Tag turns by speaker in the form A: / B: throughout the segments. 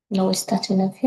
A: No está enough.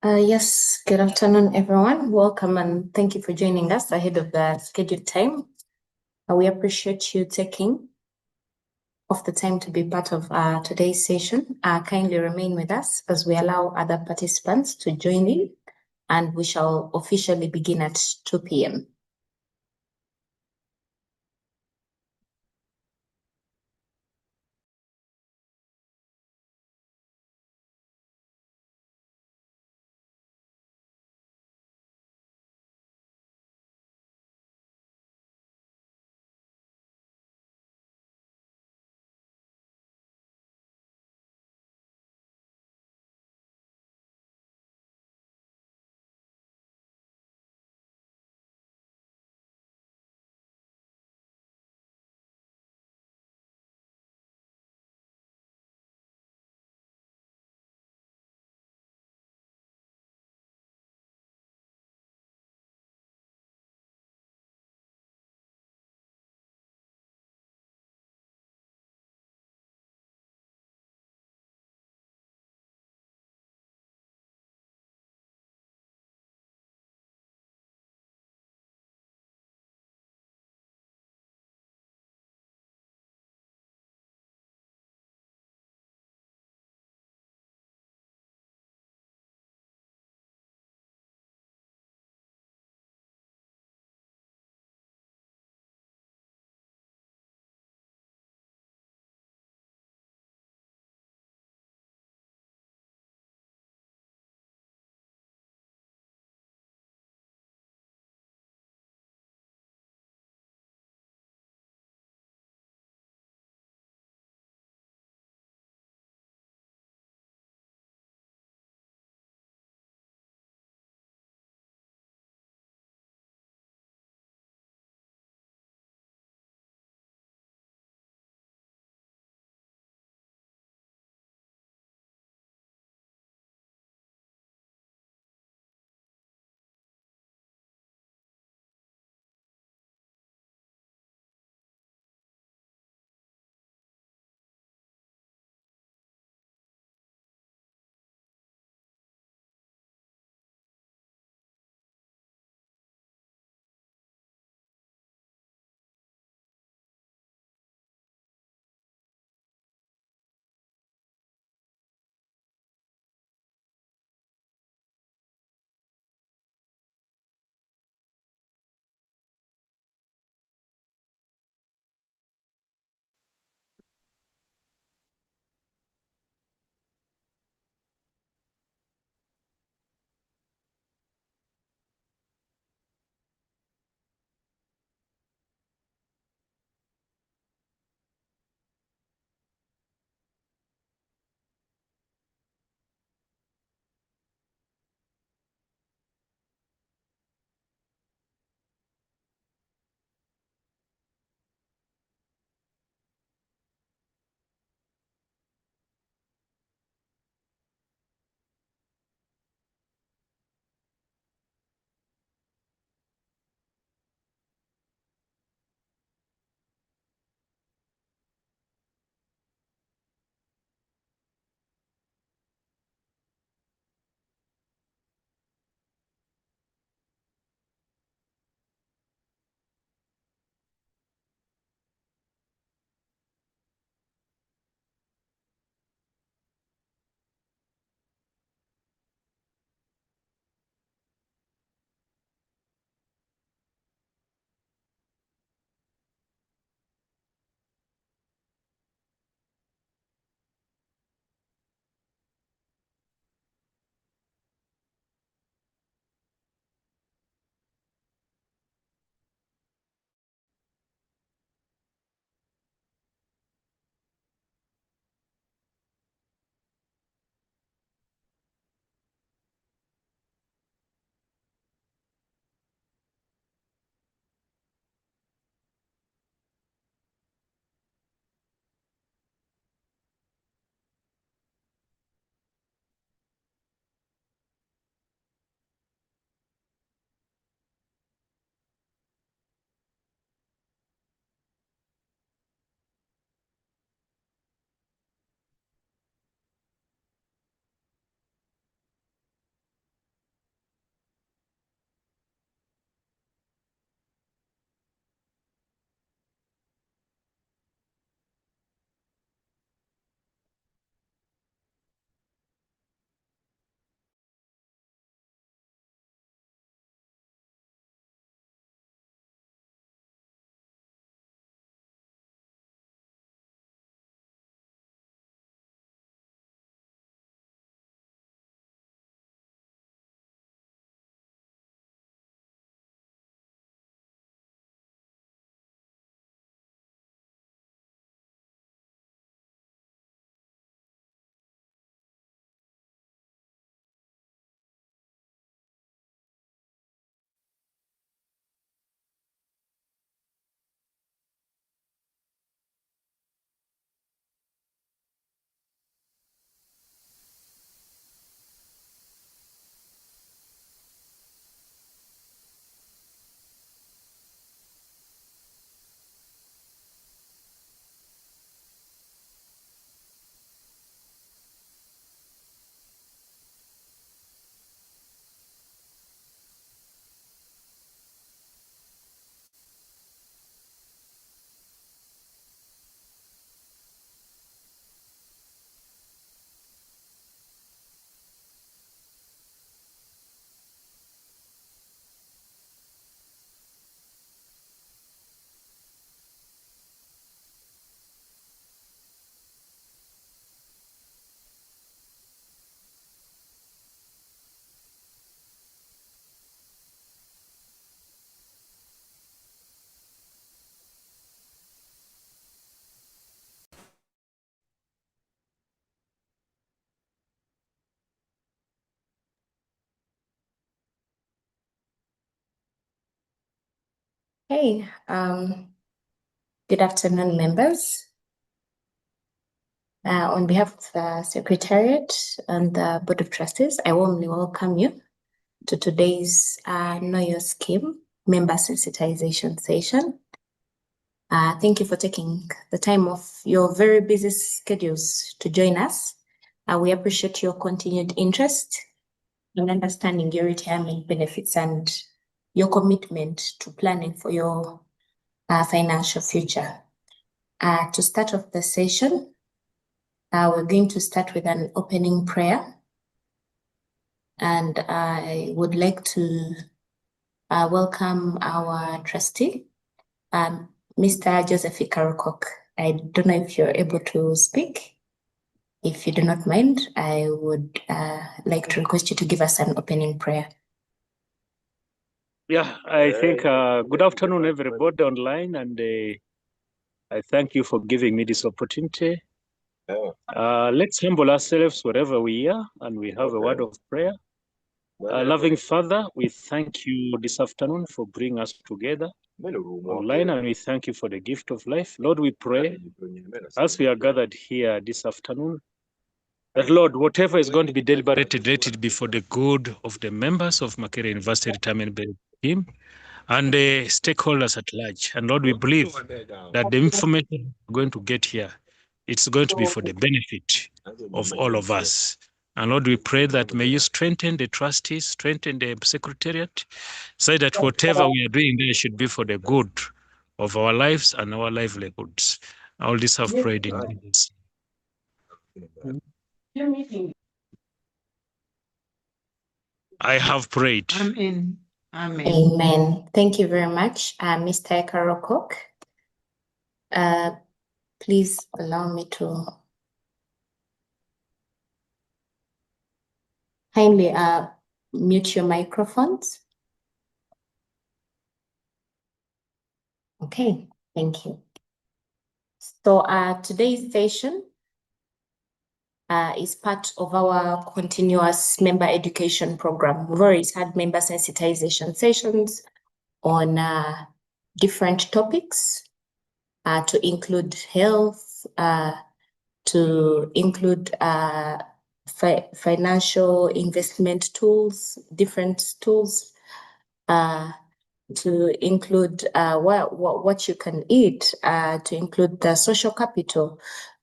A: Yes, good afternoon, everyone. Welcome and thank you for joining us ahead of the scheduled time. We appreciate you taking off the time to be part of today's session. Kindly remain with us as we allow other participants to join in, and we shall officially begin at 2 p.m. Hey, good afternoon, members. On behalf of the Secretariat and the Board of Trustees, I warmly welcome you to today's Know Your Scheme member sensitization session. Thank you for taking the time off your very busy schedules to join us. We appreciate your continued interest in understanding your retirement benefits and your commitment to planning for your financial future. To start off the session, we're going to start with an opening prayer. And I would like to welcome our trustee, Mr. Joseph Ikarokok. I don't know if you're able to speak. If you do not mind, I would like to request you to give us an opening prayer.
B: Yeah, I think good afternoon, everybody online, and I thank you for giving me this opportunity. Let's humble ourselves wherever we are, and we have a word of prayer. Loving Father, we thank you this afternoon for bringing us together online, and we thank you for the gift of life. Lord, we pray as we are gathered here this afternoon, that Lord, whatever is going to be deliberated, let it be for the good of the members of Makerere University Retirement Benefit Scheme and the stakeholders at large. And Lord, we believe that the information we're going to get here, it's going to be for the benefit of all of us. And Lord, we pray that may you strengthen the trustees, strengthen the secretariat, so that whatever we are doing there should be for the good of our lives and our livelihoods. All this I've prayed in Jesus. I have prayed.
C: Amen. Amen.
A: Amen. Thank you very much, Mr. Ikarokok. Please allow me to kindly mute your microphones. Okay, thank you. So today's session is part of our continuous member education program. We've already had member sensitization sessions on different topics to include health, to include financial investment tools, different tools, to include what you can eat, to include the social capital,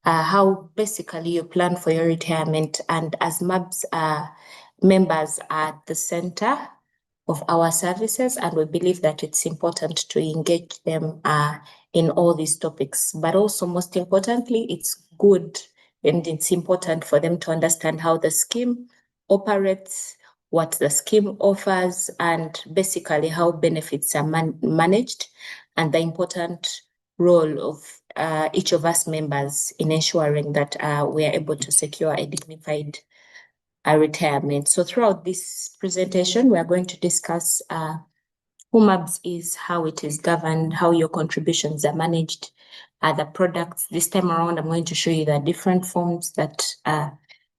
A: how basically you plan for your retirement. And as MABS members are at the center of our services, and we believe that it's important to engage them in all these topics. But also, most importantly, it's good and it's important for them to understand how the scheme operates, what the scheme offers, and basically how benefits are managed, and the important role of each of us members in ensuring that we are able to secure a dignified retirement. So throughout this presentation, we are going to discuss who MABS is, how it is governed, how your contributions are managed, the products. This time around, I'm going to show you the different forms that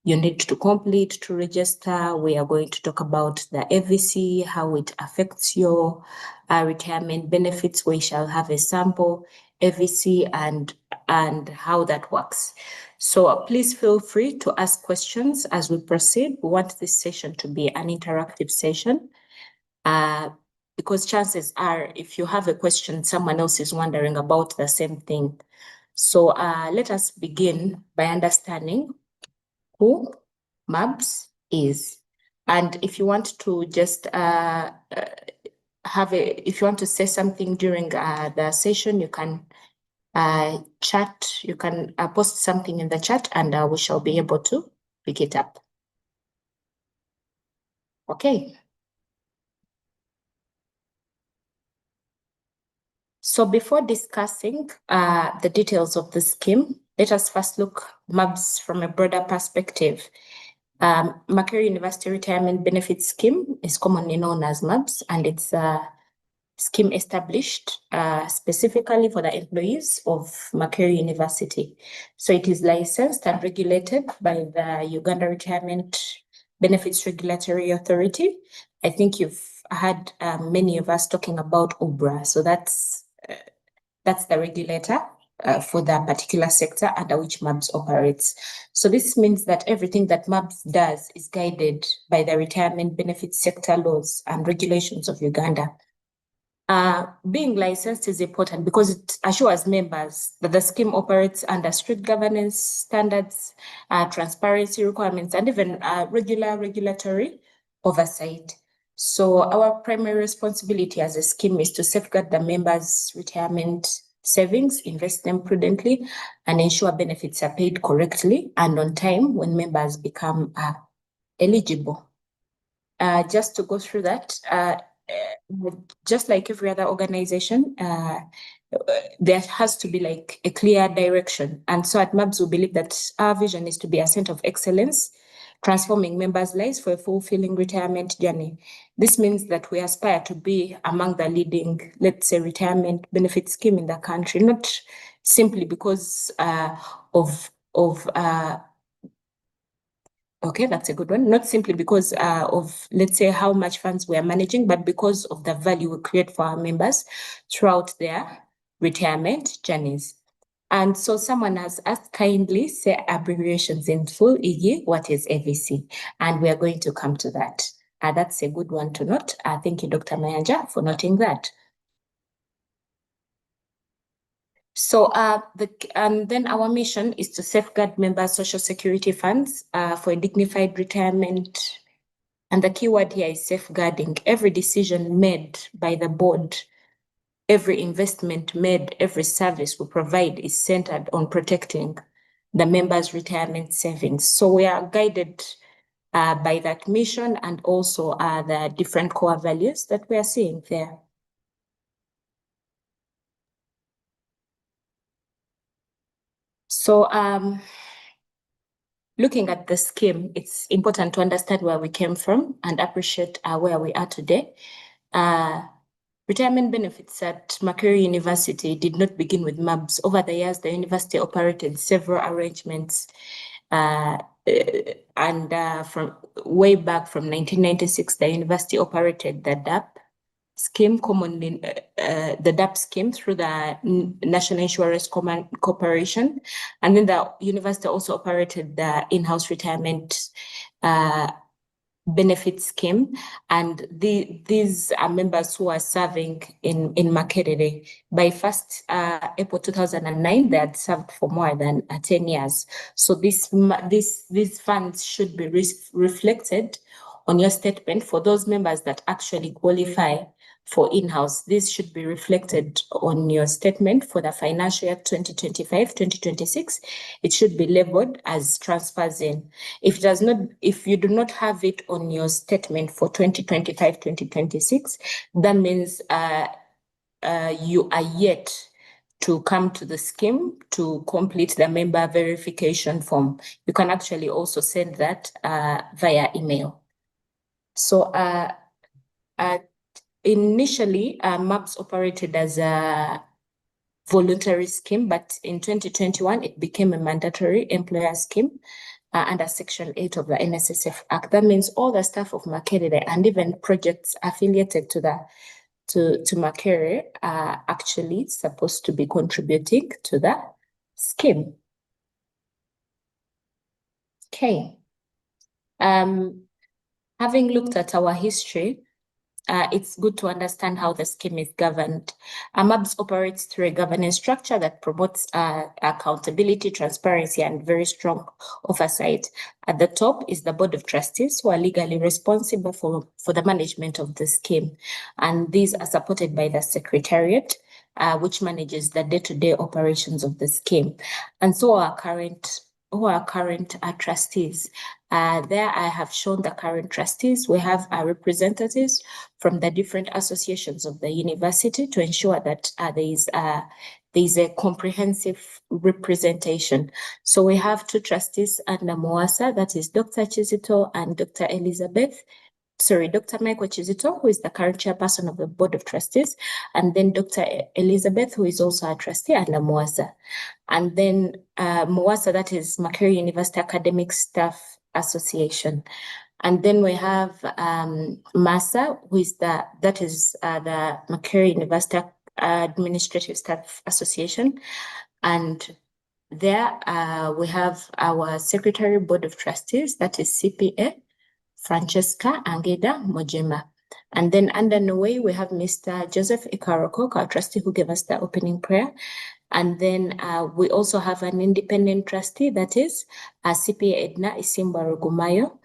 A: you need to complete to register. We are going to talk about the AVC, how it affects your retirement benefits. We shall have a sample AVC and how that works. So please feel free to ask questions as we proceed. We want this session to be an interactive session because chances are if you have a question, someone else is wondering about the same thing. So let us begin by understanding who MABS is. And if you want to just if you want to say something during the session, you can chat, you can post something in the chat and we shall be able to pick it up. Okay. So before discussing the details of the scheme, let us first look MABS from a broader perspective. Makerere University Retirement Benefit Scheme is commonly known as MABS, and it's a scheme established specifically for the employees of Makerere University. So it is licensed and regulated by the Uganda Retirement Benefits Regulatory Authority. I think you've had many of us talking about UBRA. So that's the regulator for the particular sector under which MABS operates. So this means that everything that MABS does is guided by the retirement benefits sector laws and regulations of Uganda. Being licensed is important because it assures members that the scheme operates under strict governance standards, transparency requirements, and even regular regulatory oversight. So our primary responsibility as a scheme is to safeguard the members' retirement savings, invest them prudently, and ensure benefits are paid correctly and on time when members become eligible. Just to go through that, just like every other organization, there has to be like a clear direction. And so at MABS, we believe that our vision is to be a center of excellence, transforming members' lives for a fulfilling retirement journey. This means that we aspire to be among the leading, let's say, retirement benefit scheme in the country, not simply because okay, that's a good one. Not simply because of, let's say, how much funds we are managing, but because of the value we create for our members throughout their retirement journeys. And so someone has asked kindly say abbreviations in full, e.g., what is AVC? And we are going to come to that. That's a good one to note. Thank you, Dr. Mayanja, for noting that. So and then our mission is to safeguard members' social security funds for a dignified retirement. And the key word here is safeguarding. Every decision made by the board, every investment made, every service we provide is centered on protecting the members' retirement savings. So we are guided by that mission and also the different core values that we are seeing there. So looking at the scheme, it's important to understand where we came from and appreciate where we are today. Retirement benefits at Makerere University did not begin with MABS. Over the years, the university operated several arrangements and from way back from 1996, the university operated the DAP scheme, commonly the DAP scheme through the National Insurance Corporation. And then the university also operated the in-house retirement benefit scheme. And these are members who are serving in Makerere. By 1st April 2009, they had served for more than 10 years. So these funds should be reflected on your statement for those members that actually qualify for in-house. This should be reflected on your statement for the financial year 2025-2026. It should be labeled as transfers in. If you do not have it on your statement for 2025-2026, that means you are yet to come to the scheme to complete the member verification form. You can actually also send that via email. So initially, MABS operated as a voluntary scheme, but in 2021, it became a mandatory employer scheme under Section 8 of the NSSF Act. That means all the staff of Makerere and even projects affiliated to Makerere are actually supposed to be contributing to the scheme. Okay. Having looked at our history, it's good to understand how the scheme is governed. MABS operates through a governance structure that promotes accountability, transparency, and very strong oversight. At the top is the Board of Trustees, who are legally responsible for the management of the scheme. And these are supported by the Secretariat, which manages the day-to-day operations of the scheme. And so our current trustees. There I have shown the current trustees. We have our representatives from the different associations of the university to ensure that there is a comprehensive representation. So we have two trustees under MOASA, that is Dr. Chizito and Dr. Dr. Michael Chizito, who is the current chairperson of the Board of Trustees, and then Dr. Elizabeth, who is also a trustee under MOASA. And then MOASA, that is Makerere University Academic Staff Association. And then we have MASA, who is the Makerere University Administrative Staff Association. And there we have our Secretary Board of Trustees, that is CPA, Francesca Angeda Mojima. And then under Norway, we have Mr. Joseph Ikarokok, our trustee, who gave us the opening prayer. And then we also have an independent trustee, that is CPA Edna Isimba Rugumayo,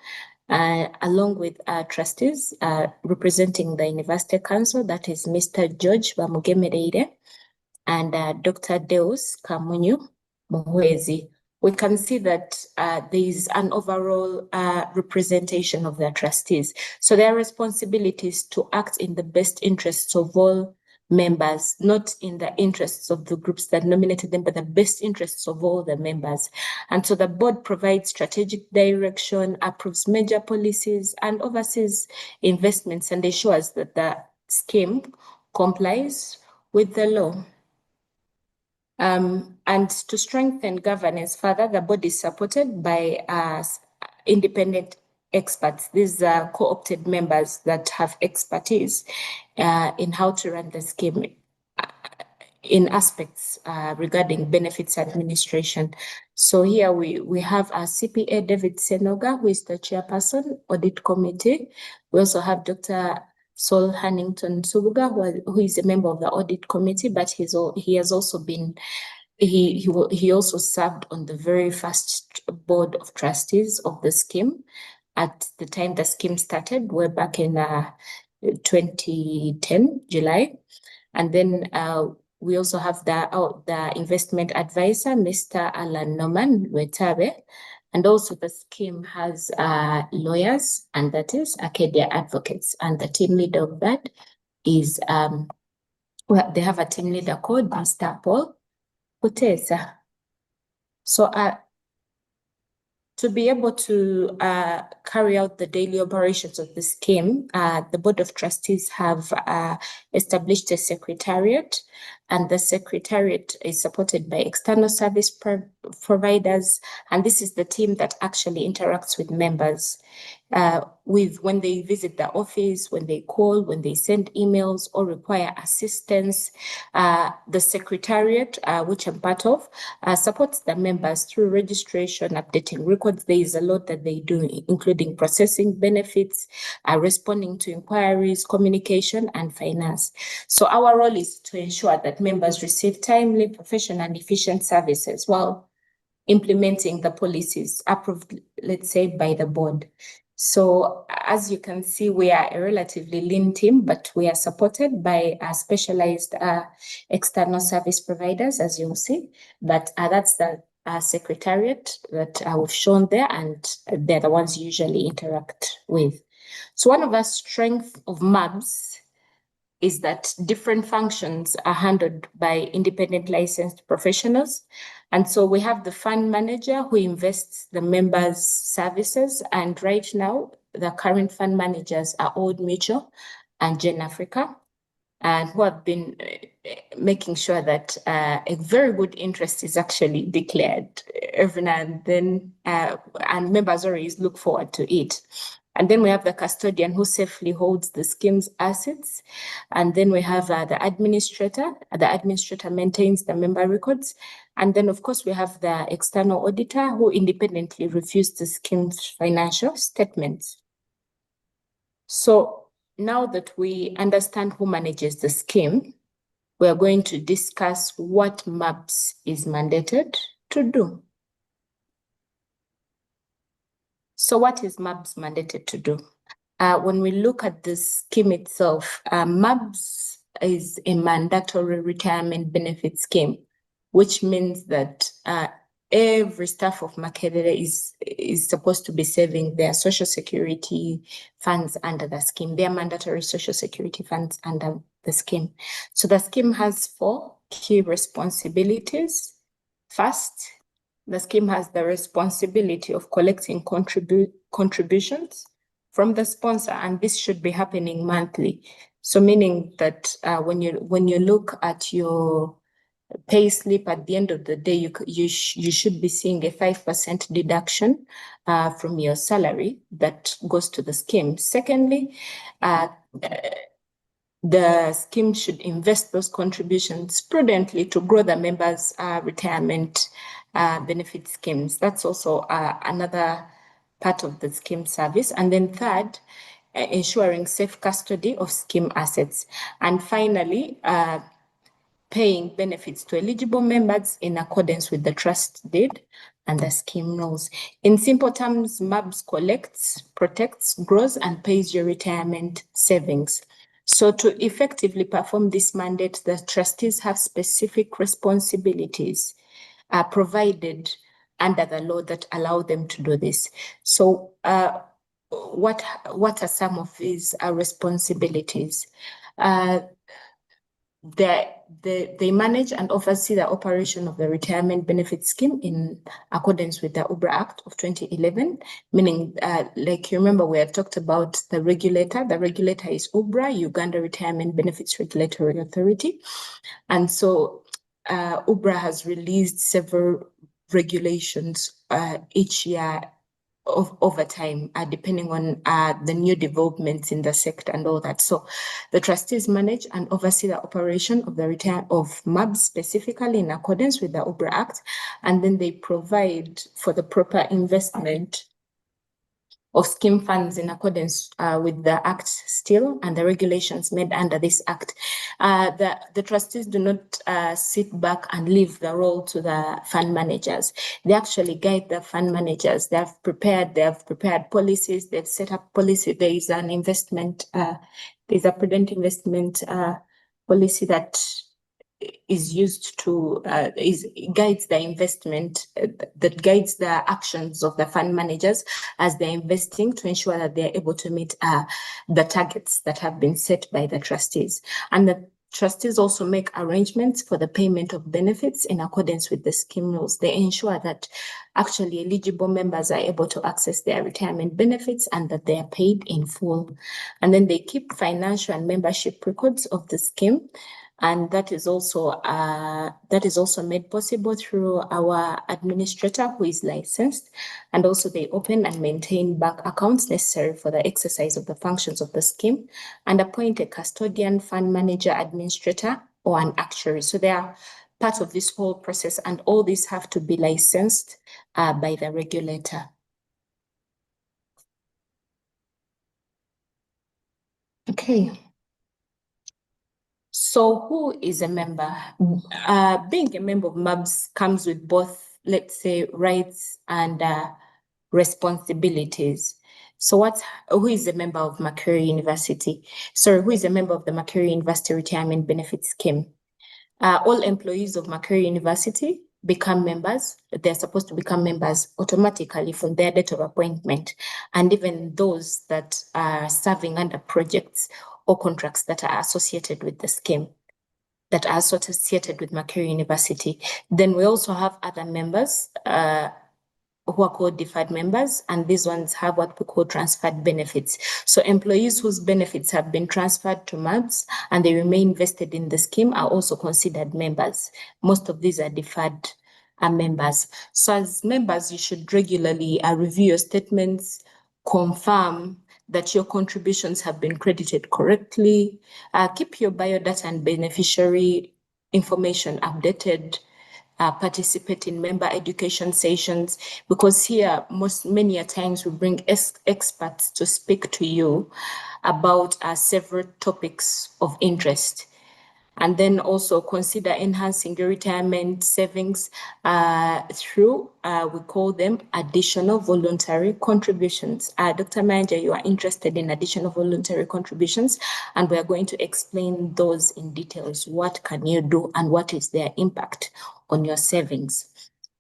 A: along with trustees representing the University Council, that is Mr. George Bamugemereire and Dr. Deus Kamunyu Muhwezi. We can see that there is an overall representation of the trustees. So their responsibilities to act in the best interests of all members, not in the interests of the groups that nominated them, but the best interests of all the members. And so the board provides strategic direction, approves major policies, and oversees investments and ensures that the scheme complies with the law. And to strengthen governance further, the board is supported by independent experts. These are co-opted members that have expertise in how to run the scheme in aspects regarding benefits administration. So here we have our CPA David Senoga, who is the chairperson, audit committee. We also have Dr. Saul Hannington Subuga, who is a member of the audit committee, but he has also been, he also served on the very first board of trustees of the scheme at the time the scheme started, way back in 2010, July. And then we also have the investment advisor, Mr. Alan Norman Wetabe. And also the scheme has lawyers, and that is Acadia Advocates. And the team leader of that is, well, they have a team leader called Mr. Paul Kutesa. So to be able to carry out the daily operations of the scheme, the Board of Trustees have established a secretariat, and the secretariat is supported by external service providers, and this is the team that actually interacts with members when they visit the office, when they call, when they send emails or require assistance. The secretariat, which I'm part of, supports the members through registration, updating records. There is a lot that they do, including processing benefits, responding to inquiries, communication, and finance. So our role is to ensure that members receive timely, professional, and efficient services while implementing the policies approved, let's say, by the board. So as you can see, we are a relatively lean team, but we are supported by specialized external service providers, as you'll see. But that's the secretariat that we've shown there, and they're the ones you usually interact with. So one of the strengths of MABS is that different functions are handled by independent licensed professionals. And so we have the fund manager who invests the members' services. And right now, the current fund managers are Old Mutual and Gen Africa, and who have been making sure that a very good interest is actually declared every now and then, and members always look forward to it. And then we have the custodian who safely holds the scheme's assets. And then we have the administrator. The administrator maintains the member records. And then, of course, we have the external auditor who independently reviews the scheme's financial statements. So now that we understand who manages the scheme, we are going to discuss what MABS is mandated to do. So what is MABS mandated to do? When we look at the scheme itself, MABS is a mandatory retirement benefit scheme, which means that every staff of Makerere is supposed to be saving their social security funds under the scheme, their mandatory social security funds under the scheme. So the scheme has 4 key responsibilities. First, the scheme has the responsibility of collecting contributions from the sponsor, and this should be happening monthly. So meaning that when you look at your pay slip, at the end of the day, you should be seeing a 5% deduction from your salary that goes to the scheme. Secondly, the scheme should invest those contributions prudently to grow the members' retirement benefit schemes. That's also another part of the scheme service. And then third, ensuring safe custody of scheme assets. And finally, paying benefits to eligible members in accordance with the trust deed and the scheme rules. In simple terms, MABS collects, protects, grows, and pays your retirement savings. So to effectively perform this mandate, the trustees have specific responsibilities provided under the law that allow them to do this. So what are some of these responsibilities? They manage and oversee the operation of the retirement benefit scheme in accordance with the UBRA Act of 2011, meaning, like you remember, we had talked about the regulator. The regulator is UBRA, Uganda Retirement Benefits Regulatory Authority. And so UBRA has released several regulations each year over time, depending on the new developments in the sector and all that. So the trustees manage and oversee the operation of the return of MABS specifically in accordance with the UBRA Act, and then they provide for the proper investment of scheme funds in accordance with the Act still and the regulations made under this Act. The trustees do not sit back and leave the role to the fund managers. They actually guide the fund managers. They have prepared policies, they've set up policy. There is an investment, there's a prudent investment policy that is used to guides the investment, that guides the actions of the fund managers as they're investing to ensure that they're able to meet the targets that have been set by the trustees. And the trustees also make arrangements for the payment of benefits in accordance with the scheme rules. They ensure that actually eligible members are able to access their retirement benefits and that they are paid in full. And then they keep financial and membership records of the scheme. And that is also made possible through our administrator who is licensed. And also they open and maintain bank accounts necessary for the exercise of the functions of the scheme and appoint a custodian, fund manager, administrator, or an actuary. So they are part of this whole process, and all these have to be licensed by the regulator. Okay. So who is a member? Being a member of MABS comes with both, let's say, rights and responsibilities. So who is a member of Makerere University? Sorry, who is a member of the Makerere University Retirement Benefit Scheme? All employees of Makerere University become members. They're supposed to become members automatically from their date of appointment. And even those that are serving under projects or contracts that are associated with the scheme, that are associated with Makerere University. Then we also have other members who are called deferred members, and these ones have what we call transferred benefits. So employees whose benefits have been transferred to MABS and they remain vested in the scheme are also considered members. Most of these are deferred members. So as members, you should regularly review your statements, confirm that your contributions have been credited correctly, keep your biodata and beneficiary information updated, participate in member education sessions, because here many a times we bring experts to speak to you about several topics of interest. And then also consider enhancing your retirement savings through, we call them additional voluntary contributions. Dr. Manager, you are interested in additional voluntary contributions, and we are going to explain those in details. What can you do and what is their impact on your savings?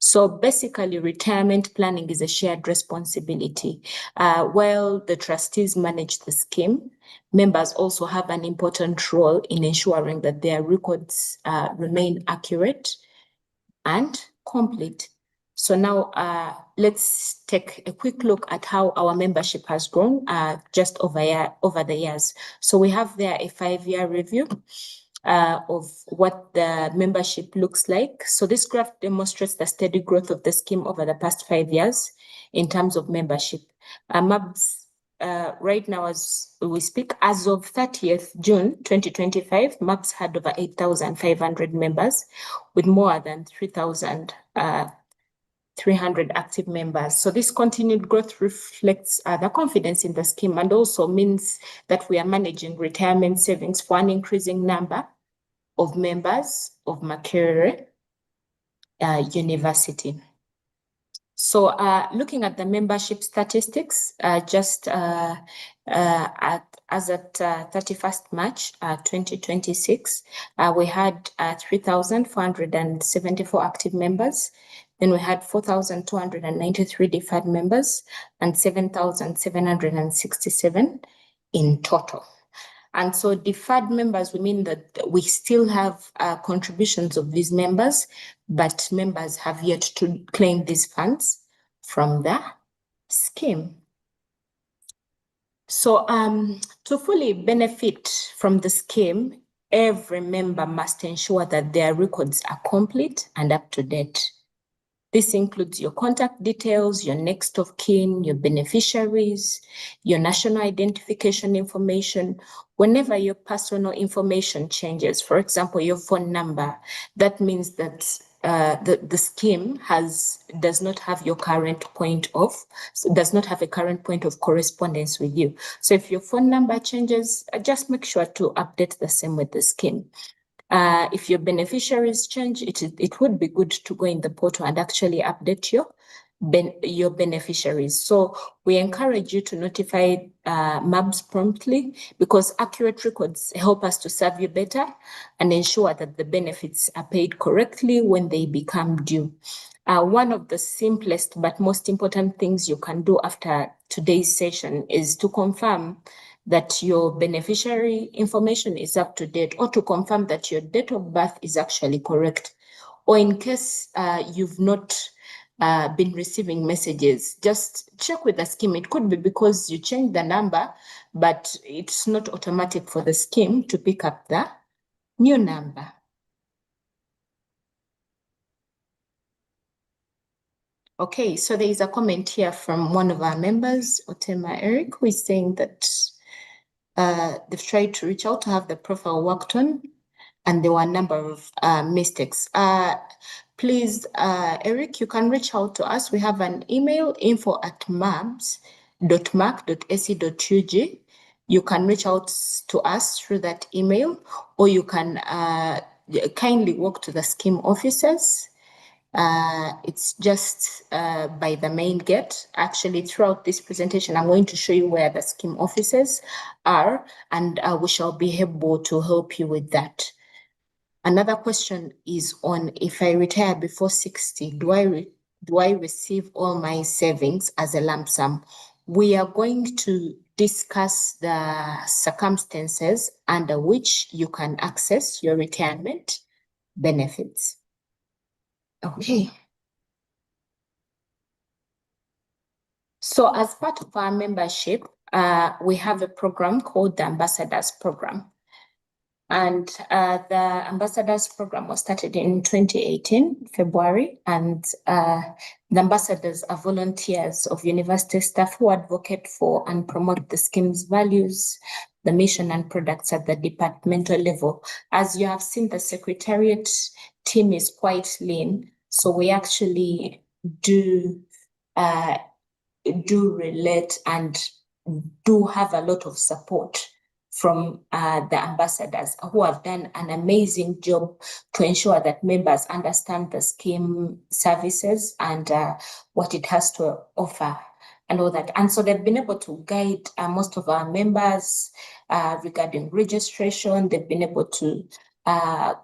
A: So basically, retirement planning is a shared responsibility. While the trustees manage the scheme, members also have an important role in ensuring that their records remain accurate and complete. So now let's take a quick look at how our membership has grown just over the years. So we have there a 5-year review. of what the membership looks like. So this graph demonstrates the steady growth of the scheme over the past 5 years in terms of membership. MABS, right now as we speak, as of 30th June 2025, MABS had over 8,500 members with more than 3,300 active members. So this continued growth reflects the confidence in the scheme and also means that we are managing retirement savings for an increasing number of members of Makerere University. So looking at the membership statistics, as at 31st March 2026, we had 3,474 active members. Then we had 4,293 deferred members and 7,767 in total. And so deferred members, we mean that we still have contributions of these members, but members have yet to claim these funds from the scheme. So to fully benefit from the scheme, every member must ensure that their records are complete and up to date. This includes your contact details, your next of kin, your beneficiaries, your national identification information. Whenever your personal information changes, for example, your phone number, that means that the scheme does not have a current point of correspondence with you. So if your phone number changes, just make sure to update the same with the scheme. If your beneficiaries change, it would be good to go in the portal and actually update your beneficiaries. So we encourage you to notify MABS promptly because accurate records help us to serve you better and ensure that the benefits are paid correctly when they become due. One of the simplest but most important things you can do after today's session is to confirm that your beneficiary information is up to date, or to confirm that your date of birth is actually correct. Or in case you've not been receiving messages, just check with the scheme. It could be because you changed the number, but it's not automatic for the scheme to pick up the new number. Okay, so there is a comment here from one of our members, Otema Eric, who is saying that they've tried to reach out to have the profile worked on, and there were a number of mistakes. Please, Eric, you can reach out to us. We have an email, info@mabs.mac.ac.ug. You can reach out to us through that email, or you can kindly walk to the scheme offices. It's just by the main gate. Actually, throughout this presentation, I'm going to show you where the scheme offices are, and we shall be able to help you with that. Another question is on, if I retire before 60, do I receive all my savings as a lump sum? We are going to discuss the circumstances under which you can access your retirement benefits. Okay. So as part of our membership, we have a program called the Ambassadors Program. And the Ambassadors Program was started in 2018, February, and the ambassadors are volunteers of university staff who advocate for and promote the scheme's values, the mission and products at the departmental level. As you have seen, the secretariat team is quite lean, so we actually do relate and do have a lot of support from the ambassadors who have done an amazing job to ensure that members understand the scheme services and what it has to offer and all that. And so they've been able to guide most of our members regarding registration. They've been able to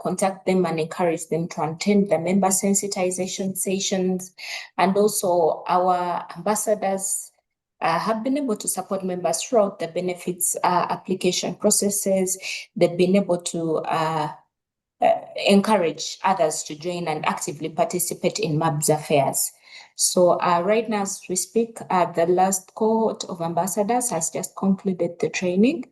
A: contact them and encourage them to attend the member sensitization sessions. And also our ambassadors have been able to support members throughout the benefits application processes. They've been able to encourage others to join and actively participate in MABS affairs. So right now as we speak, the last cohort of ambassadors has just concluded the training.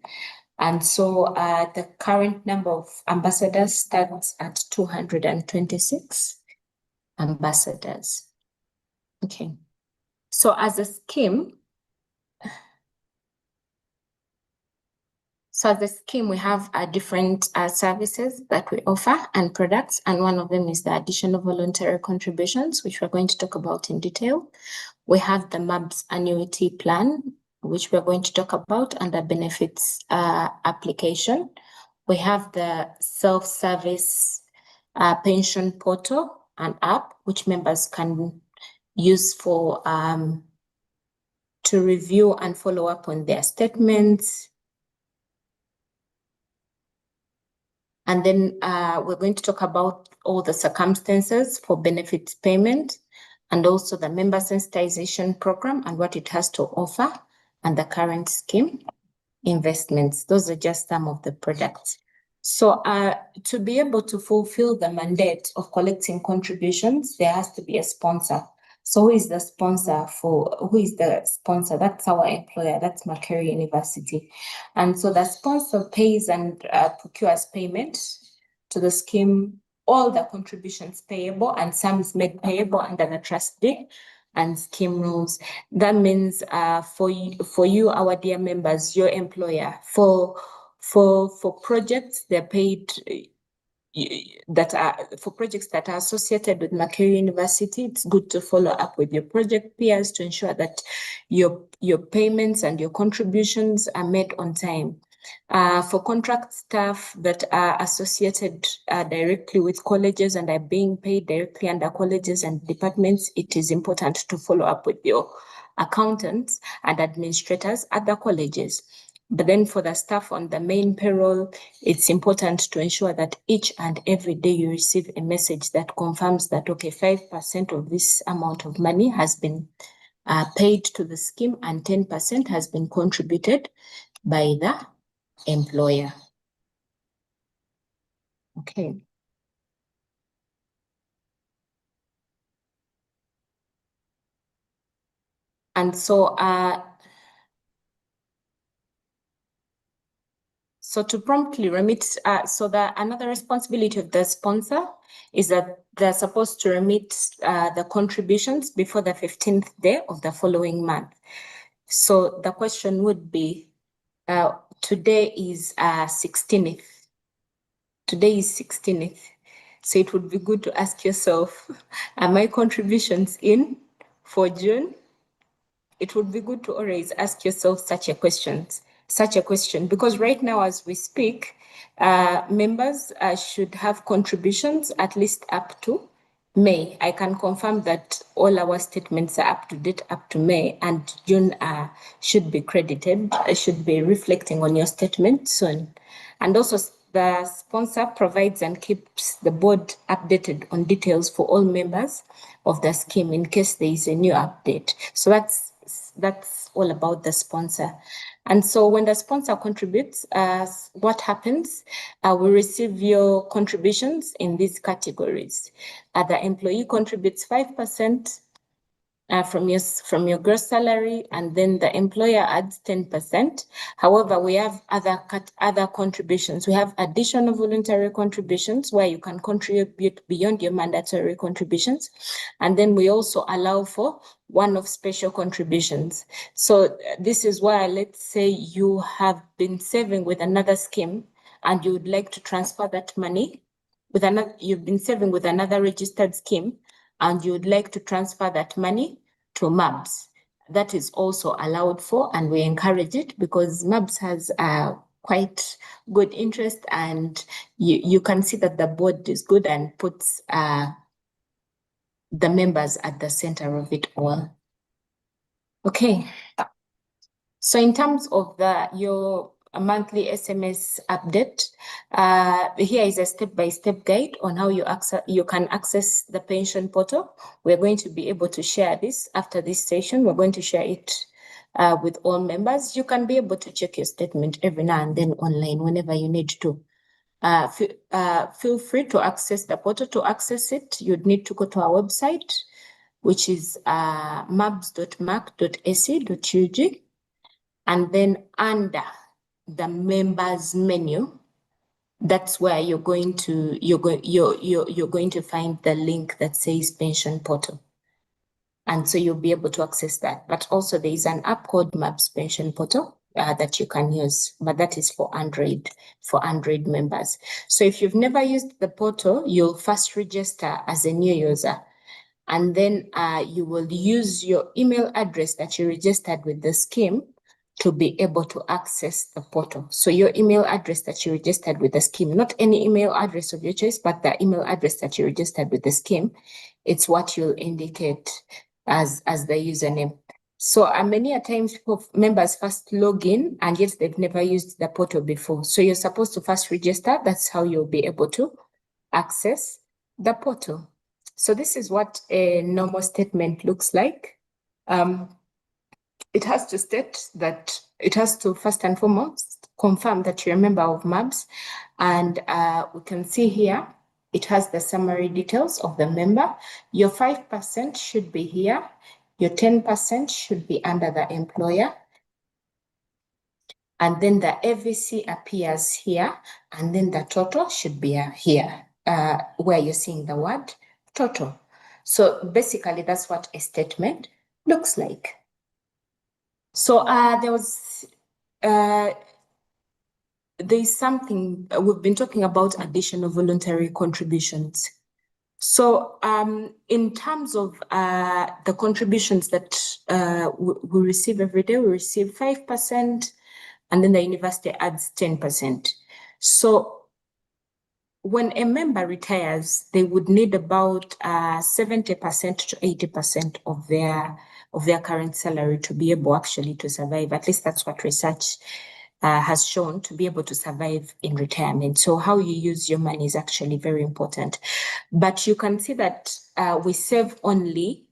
A: And so the current number of ambassadors stands at 226 ambassadors. Okay. So as a scheme, we have different services that we offer and products, and one of them is the additional voluntary contributions, which we're going to talk about in detail. We have the MABS annuity plan, which we're going to talk about under benefits application. We have the self-service pension portal and app, which members can use for to review and follow up on their statements. And then we're going to talk about all the circumstances for benefits payment, and also the member sensitization program and what it has to offer, and the current scheme investments. Those are just some of the products. So to be able to fulfill the mandate of collecting contributions, there has to be a sponsor. So who is the sponsor? That's our employer, that's Makerere University. And so the sponsor pays and procures payment to the scheme, all the contributions payable, and some is made payable under the trust deed and scheme rules. That means for you, our dear members, your employer, for projects, they're paid for projects that are associated with Makerere University. It's good to follow up with your project peers to ensure that your payments and your contributions are made on time. For contract staff that are associated directly with colleges and are being paid directly under colleges and departments, it is important to follow up with your accountants and administrators at the colleges. But then for the staff on the main payroll, it's important to ensure that each and every day you receive a message that confirms that, okay, 5% of this amount of money has been paid to the scheme and 10% has been contributed by the employer. Okay. And so to promptly remit, another responsibility of the sponsor is that they're supposed to remit the contributions before the 15th day of the following month. So the question would be, today is 16th. Today is 16th. So it would be good to ask yourself, are my contributions in for June? It would be good to always ask yourself such a question, because right now as we speak, members should have contributions at least up to May. I can confirm that all our statements are up to date up to May, and June should be credited, should be reflecting on your statement soon. And also the sponsor provides and keeps the board updated on details for all members of the scheme in case there is a new update. So that's all about the sponsor. And so when the sponsor contributes, what happens? We receive your contributions in these categories. The employee contributes 5% from your gross salary, and then the employer adds 10%. However, we have other contributions. We have additional voluntary contributions where you can contribute beyond your mandatory contributions. And then we also allow for one-off special contributions. So this is why, let's say you have been saving with another scheme and you would like to transfer that money you've been saving with another registered scheme, and you would like to transfer that money to MABS. That is also allowed for, and we encourage it because MABS has quite good interest, and you can see that the board is good and puts the members at the center of it all. Okay. So in terms of your monthly SMS update, here is a step-by-step guide on how you can access the pension portal. We're going to be able to share this after this session. We're going to share it with all members. You can be able to check your statement every now and then online whenever you need to. Feel free to access the portal. To access it, you'd need to go to our website, which is mabs.mac.ac.ug. And then under the members menu, that's where you're going to find the link that says pension portal. And so you'll be able to access that. But also there is an app called Maps Pension Portal that you can use, but that is for Android members. So if you've never used the portal, you'll first register as a new user. And then you will use your email address that you registered with the scheme to be able to access the portal. So your email address that you registered with the scheme, not any email address of your choice, but the email address that you registered with the scheme, it's what you'll indicate as the username. So many a times members first log in and yet they've never used the portal before. So you're supposed to first register. That's how you'll be able to access the portal. So this is what a normal statement looks like. It has to state that it has to first and foremost confirm that you're a member of MABS. And we can see here, it has the summary details of the member. Your 5% should be here. Your 10% should be under the employer. And then the FVC appears here. And then the total should be here, where you're seeing the word total. So basically, that's what a statement looks like. So there's something we've been talking about, additional voluntary contributions. So in terms of the contributions that we receive every day, we receive 5%, and then the university adds 10%. So when a member retires, they would need about 70% to 80% of their current salary to be able actually to survive. At least that's what research has shown, to be able to survive in retirement. So how you use your money is actually very important. But you can see that we save only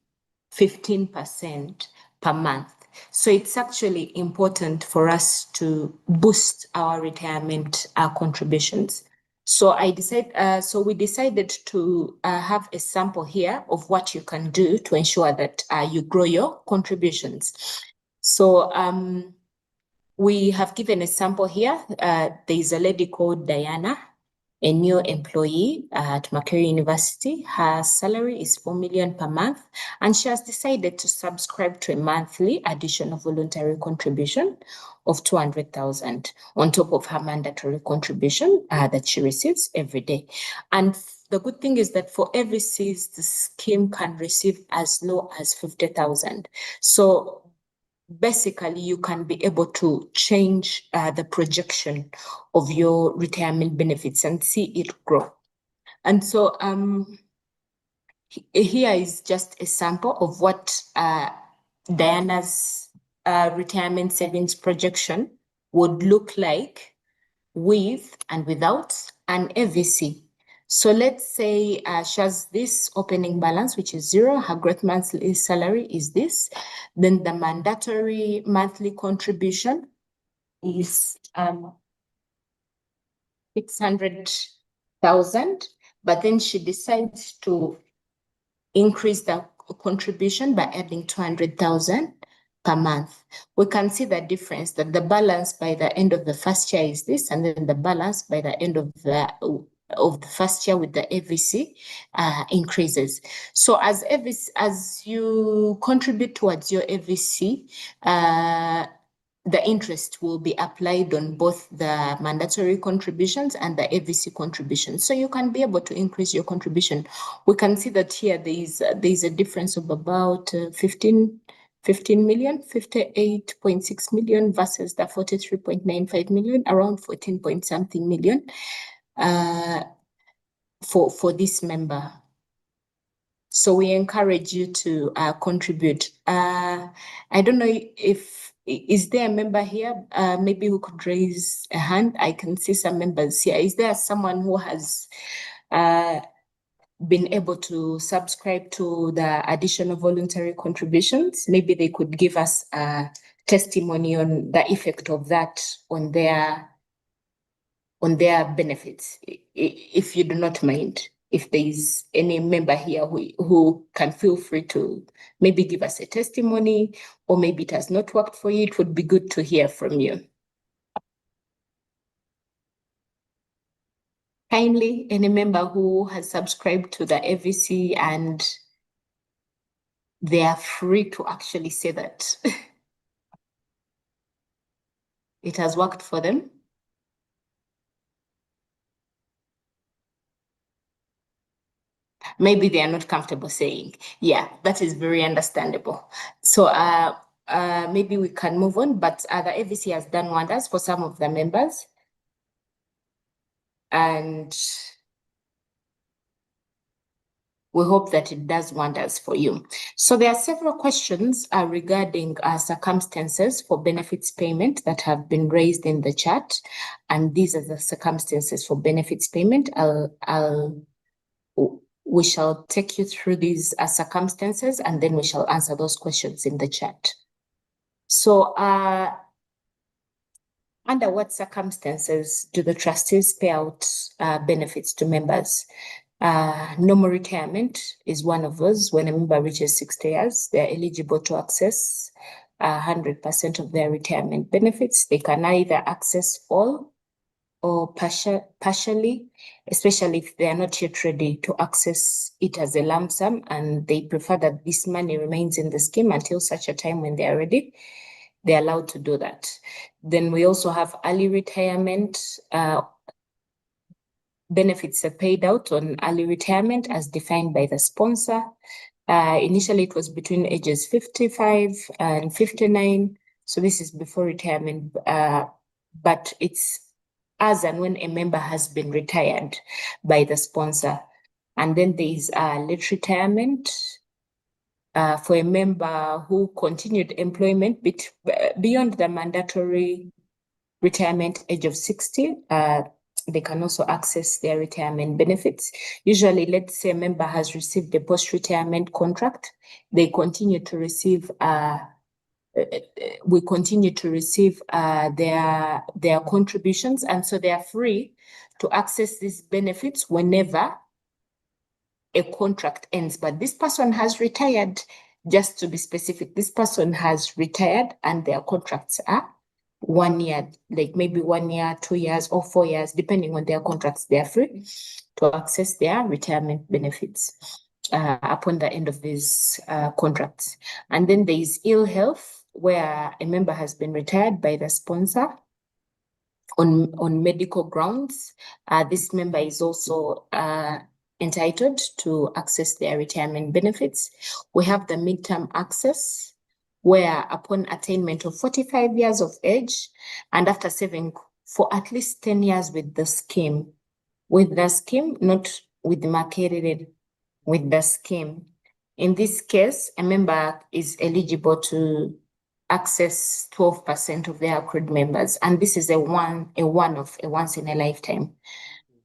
A: 15% per month. So it's actually important for us to boost our retirement contributions. So we decided to have a sample here of what you can do to ensure that you grow your contributions. So we have given a sample here. There's a lady called Diana, a new employee at Makerere University. Her salary is 4 million per month, and she has decided to subscribe to a monthly additional voluntary contribution of 200,000 on top of her mandatory contribution that she receives every day. And the good thing is that for every sees, the scheme can receive as low as 50,000. So basically, you can be able to change the projection of your retirement benefits and see it grow. And so here is just a sample of what Diana's retirement savings projection would look like with and without an FVC. So let's say she has this opening balance, which is 0. Her gross monthly salary is this. Then the mandatory monthly contribution is 600,000. But then she decides to increase the contribution by adding 200,000 per month. We can see the difference, that the balance by the end of the first year is this, and then the balance by the end of the first year with the FVC increases. So as you contribute towards your FVC, the interest will be applied on both the mandatory contributions and the FVC contributions. So you can be able to increase your contribution. We can see that here there's a difference of about 58.6 million versus the 43.95 million, around 14 point something million for this member. So we encourage you to contribute. I don't know is there a member here? Maybe we could raise a hand. I can see some members here. Is there someone who has been able to subscribe to the additional voluntary contributions? Maybe they could give us a testimony on the effect of that on their benefits, if you do not mind. If there is any member here who can feel free to maybe give us a testimony, or maybe it has not worked for you, it would be good to hear from you. Kindly, any member who has subscribed to the AVC and they are free to actually say that it has worked for them. Maybe they are not comfortable saying. Yeah, that is very understandable. So maybe we can move on, but the AVC has done wonders for some of the members. And we hope that it does wonders for you. So there are several questions regarding circumstances for benefits payment that have been raised in the chat. And these are the circumstances for benefits payment. We shall take you through these circumstances and then we shall answer those questions in the chat. So under what circumstances do the trustees pay out benefits to members? Normal retirement is one of those. When a member reaches 60 years, they're eligible to access 100% of their retirement benefits. They can either access all or partially, especially if they are not yet ready to access it as a lump sum and they prefer that this money remains in the scheme until such a time when they are ready, they're allowed to do that. Then we also have early retirement. Benefits are paid out on early retirement as defined by the sponsor. Initially, it was between ages 55 and 59. So this is before retirement, but it's as and when a member has been retired by the sponsor. And then there is late retirement for a member who continued employment beyond the mandatory retirement age of 60. They can also access their retirement benefits. Usually, let's say a member has received a post-retirement contract, they continue to receive we continue to receive their contributions, and so they are free to access these benefits whenever a contract ends. But this person has retired, just to be specific, this person has retired and their contracts are 1 year, like maybe 1 year, 2 years, or 4 years, depending on their contracts. They are free to access their retirement benefits upon the end of these contracts. And then there is ill health, where a member has been retired by the sponsor on medical grounds. This member is also entitled to access their retirement benefits. We have the midterm access, where upon attainment of 45 years of age and after serving for at least 10 years with the scheme, not with the marketed, with the scheme. In this case, a member is eligible to access 12% of their accrued members, and this is a once in a lifetime.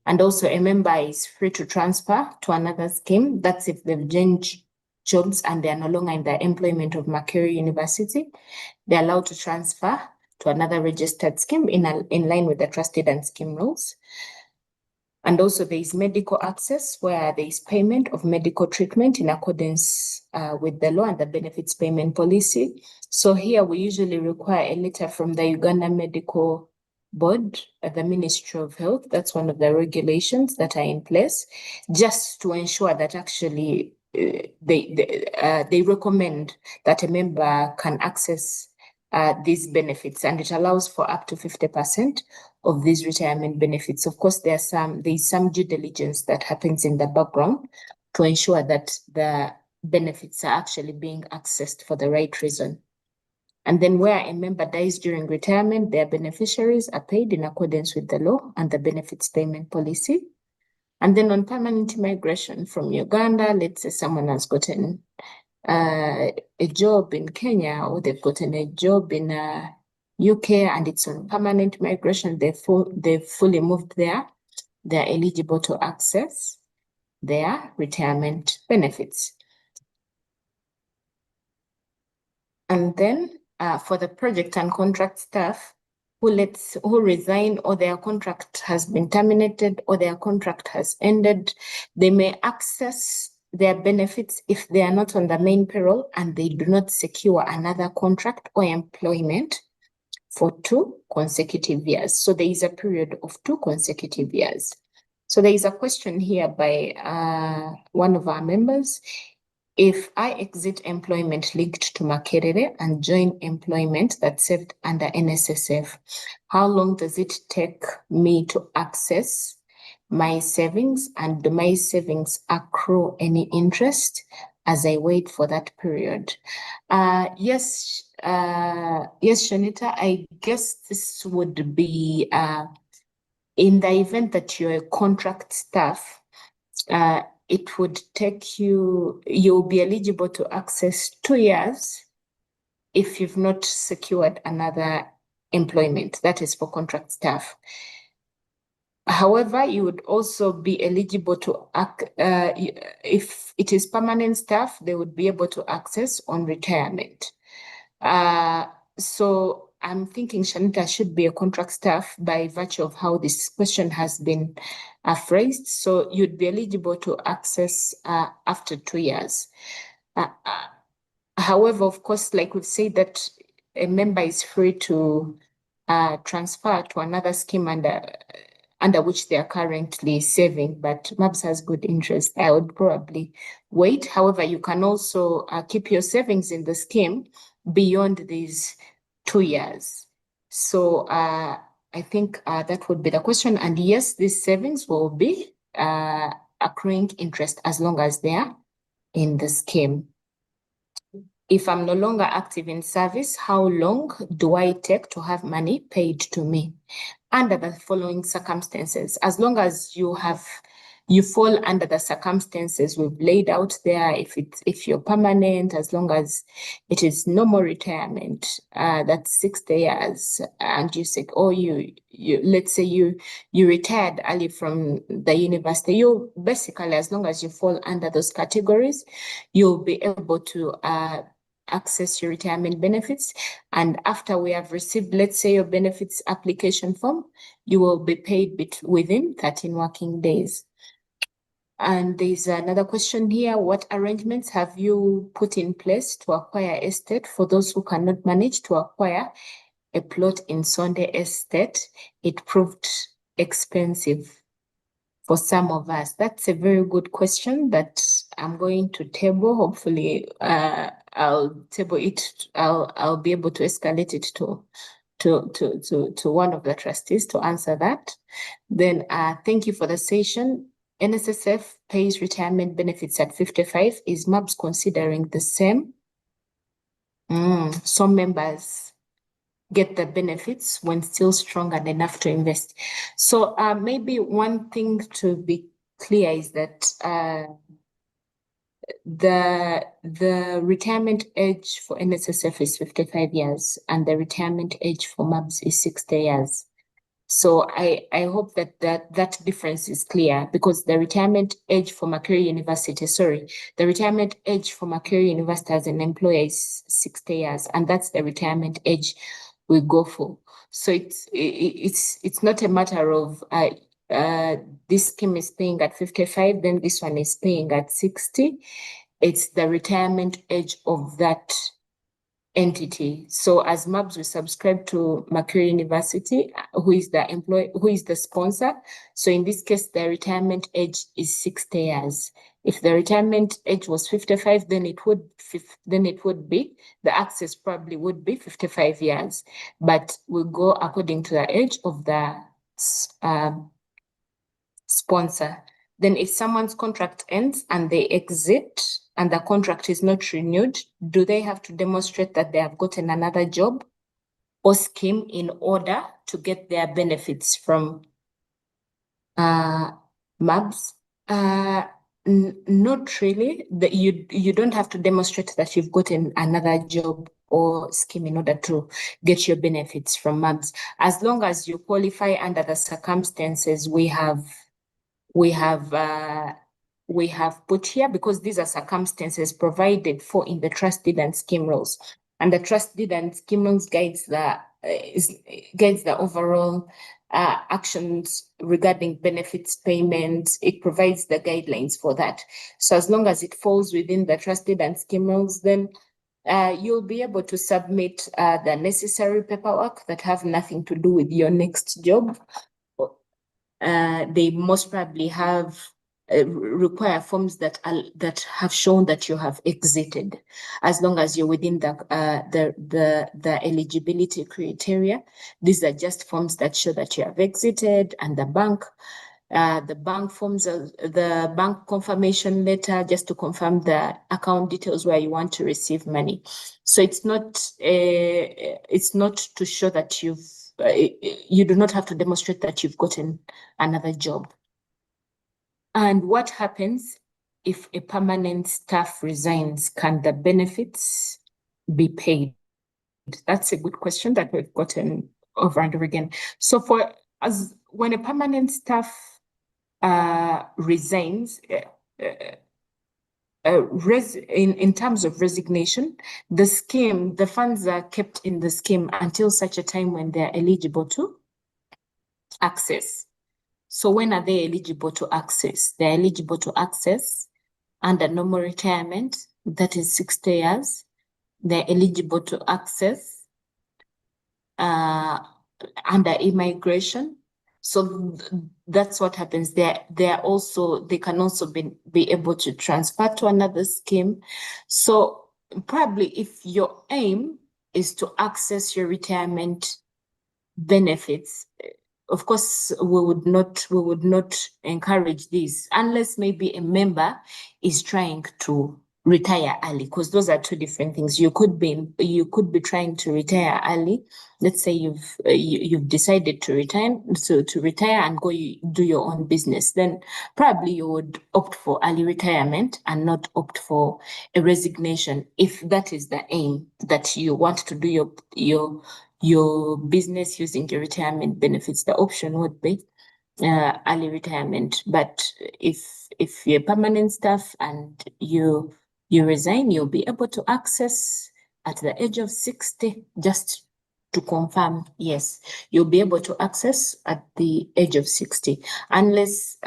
A: And also a member is free to transfer to another scheme. That's if they've changed jobs and they are no longer in the employment of Makerere University. They're allowed to transfer to another registered scheme in line with the trusted and scheme rules. And also there is medical access, where there is payment of medical treatment in accordance with the law and the benefits payment policy. So here we usually require a letter from the Uganda Medical Board at the Ministry of Health. That's one of the regulations that are in place, just to ensure that actually they recommend that a member can access these benefits, and it allows for up to 50% of these retirement benefits. Of course, there is some due diligence that happens in the background to ensure that the benefits are actually being accessed for the right reason. And then where a member dies during retirement, their beneficiaries are paid in accordance with the law and the benefits payment policy. And then on permanent migration from Uganda, let's say someone has gotten a job in Kenya, or they've gotten a job in UK and it's on permanent migration, they've fully moved there, they're eligible to access their retirement benefits. And then for the project and contract staff who resign, or their contract has been terminated, or their contract has ended, they may access their benefits if they are not on the main payroll and they do not secure another contract or employment for 2 consecutive years. So there is a period of 2 consecutive years. So there is a question here by one of our members. If I exit employment linked to Makerere and join employment that's saved under NSSF, how long does it take me to access my savings, and do my savings accrue any interest as I wait for that period? Yes, Shanita, I guess this would be in the event that you're a contract staff, it would take you'll be eligible to access 2 years if you've not secured another employment. That is for contract staff. However, you would also be eligible to, if it is permanent staff, they would be able to access on retirement. So I'm thinking Shanita should be a contract staff by virtue of how this question has been phrased. So you'd be eligible to access after 2 years. However, of course, like we've said, that a member is free to transfer to another scheme under which they are currently saving, but MABS has good interest. I would probably wait. However, you can also keep your savings in the scheme beyond these 2 years. So I think that would be the question. And yes, these savings will be accruing interest as long as they are in the scheme. If I'm no longer active in service, how long do I take to have money paid to me? Under the following circumstances, as long as you fall under the circumstances we've laid out there, if you're permanent, as long as it is normal retirement, that's 60 years, and you say, oh, let's say you retired early from the university, you basically, as long as you fall under those categories, you'll be able to access your retirement benefits. And after we have received, let's say, your benefits application form, you will be paid within 13 working days. And there's another question here. What arrangements have you put in place to acquire estate for those who cannot manage to acquire a plot in Sonde Estate? It proved expensive for some of us. That's a very good question that I'm going to table. Hopefully, I'll table it. I'll be able to escalate it to one of the trustees to answer that. Then thank you for the session. NSSF pays retirement benefits at 55. Is MABS considering the same? Some members get the benefits when still strong and enough to invest. So maybe one thing to be clear is that the retirement age for NSSF is 55 years and the retirement age for MABS is 60 years. So I hope that difference is clear, because the retirement age for Makerere University, the retirement age for Makerere University as an employer is 60 years, and that's the retirement age we go for. So it's not a matter of this scheme is paying at 55, then this one is paying at 60. It's the retirement age of that entity. So as MABS, we subscribe to Makerere University, who is the sponsor. So in this case, the retirement age is 60 years. If the retirement age was 55, then it would be, the access probably would be 55 years. But we go according to the age of the sponsor. Then if someone's contract ends and they exit and the contract is not renewed, do they have to demonstrate that they have gotten another job or scheme in order to get their benefits from MABS? Not really. You don't have to demonstrate that you've gotten another job or scheme in order to get your benefits from MABS. As long as you qualify under the circumstances we have put here, because these are circumstances provided for in the trust deed and scheme rules. And the trust deed and scheme rules guides the overall actions regarding benefits payments. It provides the guidelines for that. So as long as it falls within the trust deed and scheme rules, then you'll be able to submit the necessary paperwork that have nothing to do with your next job. they most probably have require forms that have shown that you have exited, as long as you're within the eligibility criteria. These are just forms that show that you have exited, and the bank forms, the bank confirmation letter, just to confirm the account details where you want to receive money. So it's not to show that you do not have to demonstrate that you've gotten another job. And what happens if a permanent staff resigns? Can the benefits be paid? That's a good question that we've gotten over and over again. So when a permanent staff resigns, in terms of resignation, the funds are kept in the scheme until such a time when they're eligible to access. So when are they eligible to access? They're eligible to access under normal retirement, that is 60 years. They're eligible to access under immigration. So that's what happens. They can also be able to transfer to another scheme. So probably if your aim is to access your retirement benefits, of course, we would not encourage this unless maybe a member is trying to retire early, because those are two different things. You could be trying to retire early. Let's say you've decided to retire and go do your own business. Then probably you would opt for early retirement and not opt for a resignation, if that is the aim, that you want to do your business using your retirement benefits. The option would be early retirement. But if you're permanent staff and you resign, you'll be able to access at the age of 60. Just to confirm, yes, you'll be able to access at the age of 60, unless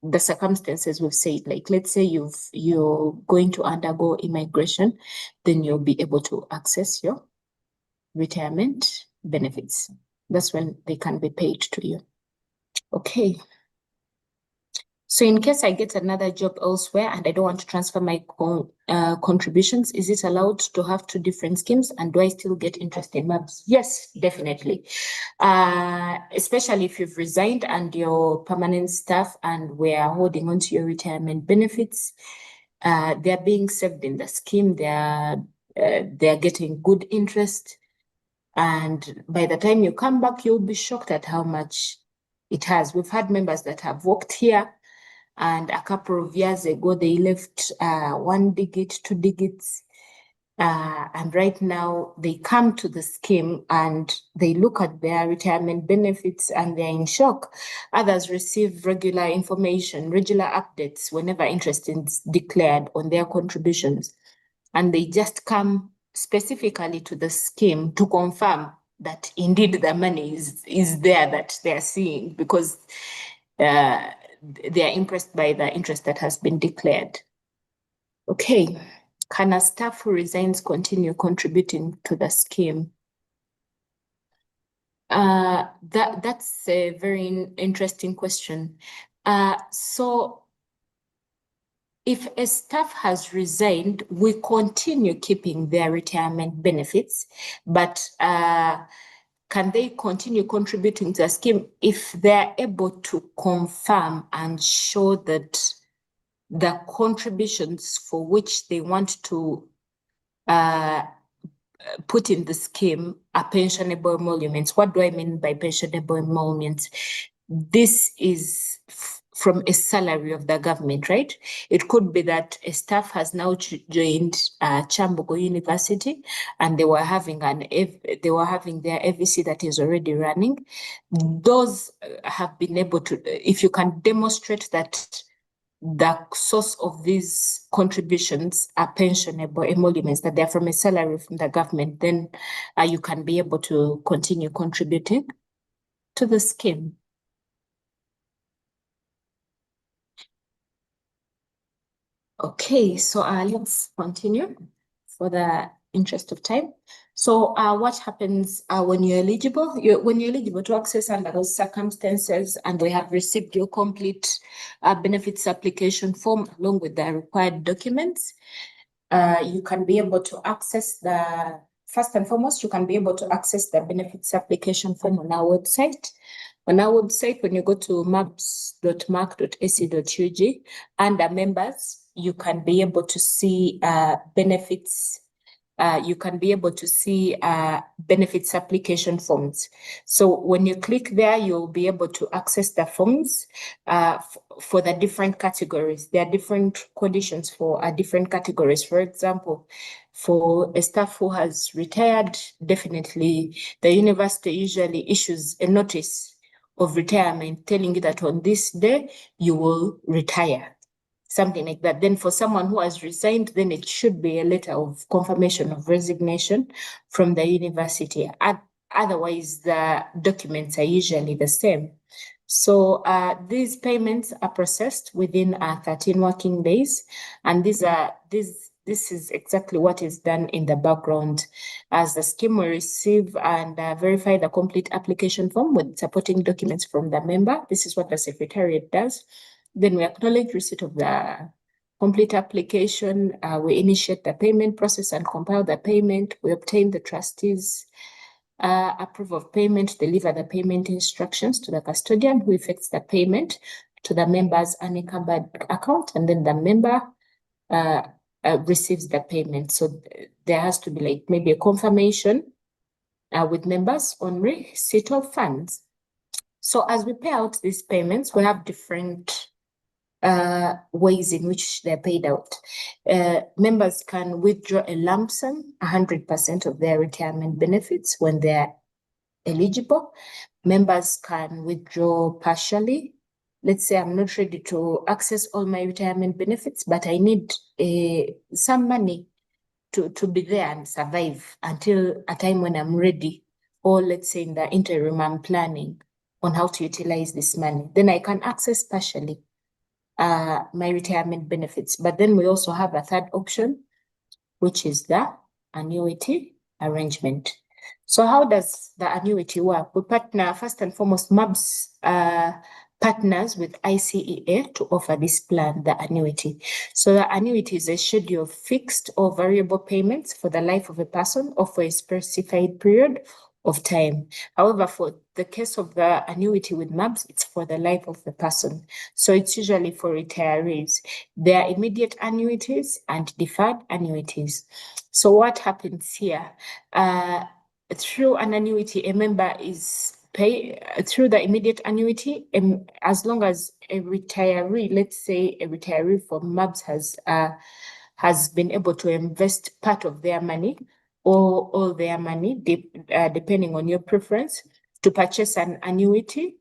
A: the circumstances we've said, like let's say you're going to undergo immigration, then you'll be able to access your retirement benefits. That's when they can be paid to you. Okay. So in case I get another job elsewhere and I don't want to transfer my contributions, is it allowed to have two different schemes, and do I still get interest in MABs? Yes, definitely. Especially if you've resigned and you're permanent staff and we're holding on to your retirement benefits, they're being saved in the scheme. They're getting good interest. And by the time you come back, you'll be shocked at how much it has. We've had members that have worked here, and a couple of years ago, they left 1 digit, 2 digits. And right now, they come to the scheme and they look at their retirement benefits and they're in shock. Others receive regular information, regular updates whenever interest is declared on their contributions. And they just come specifically to the scheme to confirm that indeed the money is there that they're seeing, because they are impressed by the interest that has been declared. Okay, can a staff who resigns continue contributing to the scheme? That's a very interesting question. So if a staff has resigned, we continue keeping their retirement benefits, but can they continue contributing to the scheme if they're able to confirm and show that the contributions for which they want to put in the scheme are pensionable emoluments? What do I mean by pensionable emoluments? This is from a salary of the government, right? It could be that a staff has now joined Kyambogo University, and they were having their AVC that is already running. Those have been able to, if you can demonstrate that the source of these contributions are pensionable emoluments, that they're from a salary from the government, then you can be able to continue contributing to the scheme. Okay, so let's continue for the interest of time. So what happens when you're eligible? When you're eligible to access under those circumstances and we have received your complete benefits application form along with the required documents, you can be able to access first and foremost, you can be able to access the benefits application form on our website. On our website, when you go to mabs.mac.ac.ug, under members, you can be able to see benefits. You can be able to see benefits application forms. So when you click there, you'll be able to access the forms for the different categories. There are different conditions for different categories. For example, for a staff who has retired, definitely the university usually issues a notice of retirement telling you that on this day you will retire. Something like that. Then for someone who has resigned, then it should be a letter of confirmation of resignation from the university. Otherwise, the documents are usually the same. So these payments are processed within 13 working days. And this is exactly what is done in the background. As the scheme will receive and verify the complete application form with supporting documents from the member. This is what the Secretariat does. Then we acknowledge receipt of the complete application. We initiate the payment process and compile the payment. We obtain the trustees' approval of payment, deliver the payment instructions to the custodian who effects the payment to the member's unencumbered account, and then the member receives the payment. So there has to be like maybe a confirmation with members on receipt of funds. So as we pay out these payments, we have different ways in which they're paid out. Members can withdraw a lump sum, 100% of their retirement benefits when they're eligible. Members can withdraw partially. Let's say I'm not ready to access all my retirement benefits, but I need some money to be there and survive until a time when I'm ready, or let's say in the interim I'm planning on how to utilize this money. Then I can access partially my retirement benefits. But then we also have a third option, which is the annuity arrangement. So how does the annuity work? We partner, first and foremost, MABS partners with ICEA to offer this plan, the annuity. So the annuity is a schedule of fixed or variable payments for the life of a person or for a specified period of time. However, for the case of the annuity with MABS, it's for the life of the person. So it's usually for retirees. There are immediate annuities and deferred annuities. So what happens here? Through an annuity, a member is paid through the immediate annuity, as long as a retiree, let's say a retiree from MABS has been able to invest part of their money or all their money, depending on your preference, to purchase an annuity,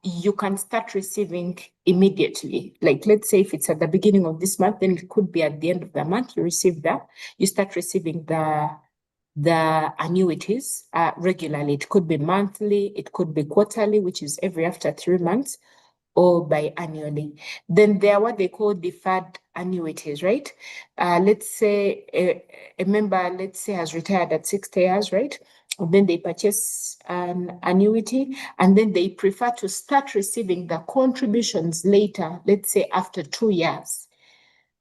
A: you can start receiving immediately. Like, let's say if it's at the beginning of this month, then it could be at the end of the month, you receive that. You start receiving the annuities regularly. It could be monthly, it could be quarterly, which is every after 3 months, or biannually. Then there are what they call deferred annuities, right? Let's say a member, let's say, has retired at 60 years, right? And then they purchase an annuity, and then they prefer to start receiving the contributions later, let's say after 2 years.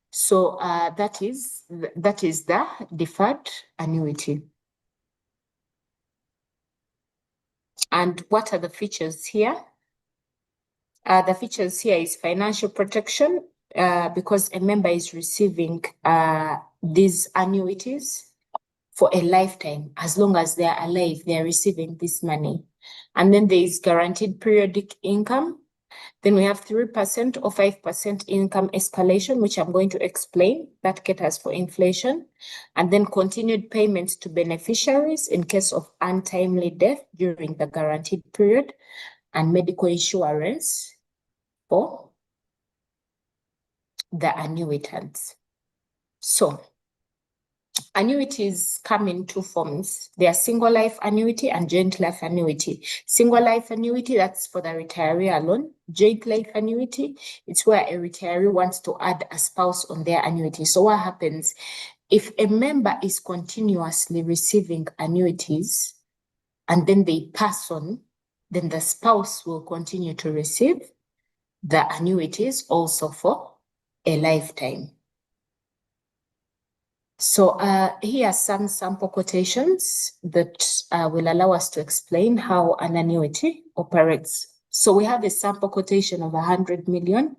A: So that is the deferred annuity. And what are the features here? The features here is financial protection, because a member is receiving these annuities for a lifetime. As long as they're alive, they're receiving this money. And then there is guaranteed periodic income. Then we have 3% or 5% income escalation, which I'm going to explain. That caters for inflation. And then continued payments to beneficiaries in case of untimely death during the guaranteed period, and medical insurance for the annuitants. So annuities come in two forms. They are single life annuity and joint life annuity. Single life annuity, that's for the retiree alone. Joint life annuity, it's where a retiree wants to add a spouse on their annuity. So what happens? If a member is continuously receiving annuities and then they pass on, then the spouse will continue to receive the annuities also for a lifetime. So here are some sample quotations that will allow us to explain how an annuity operates. So we have a sample quotation of 100 million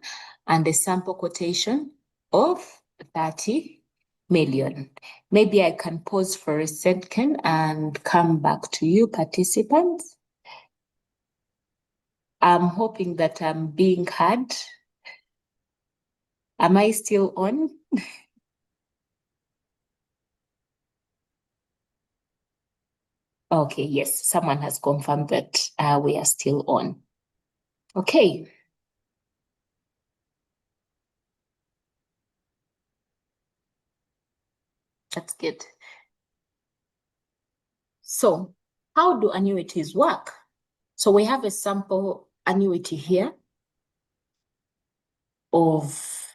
A: and a sample quotation of 30 million. Maybe I can pause for a second and come back to you, participants. I'm hoping that I'm being heard. Am I still on? Okay, yes, someone has confirmed that we are still on. Okay. That's good. So how do annuities work? So we have a sample annuity here of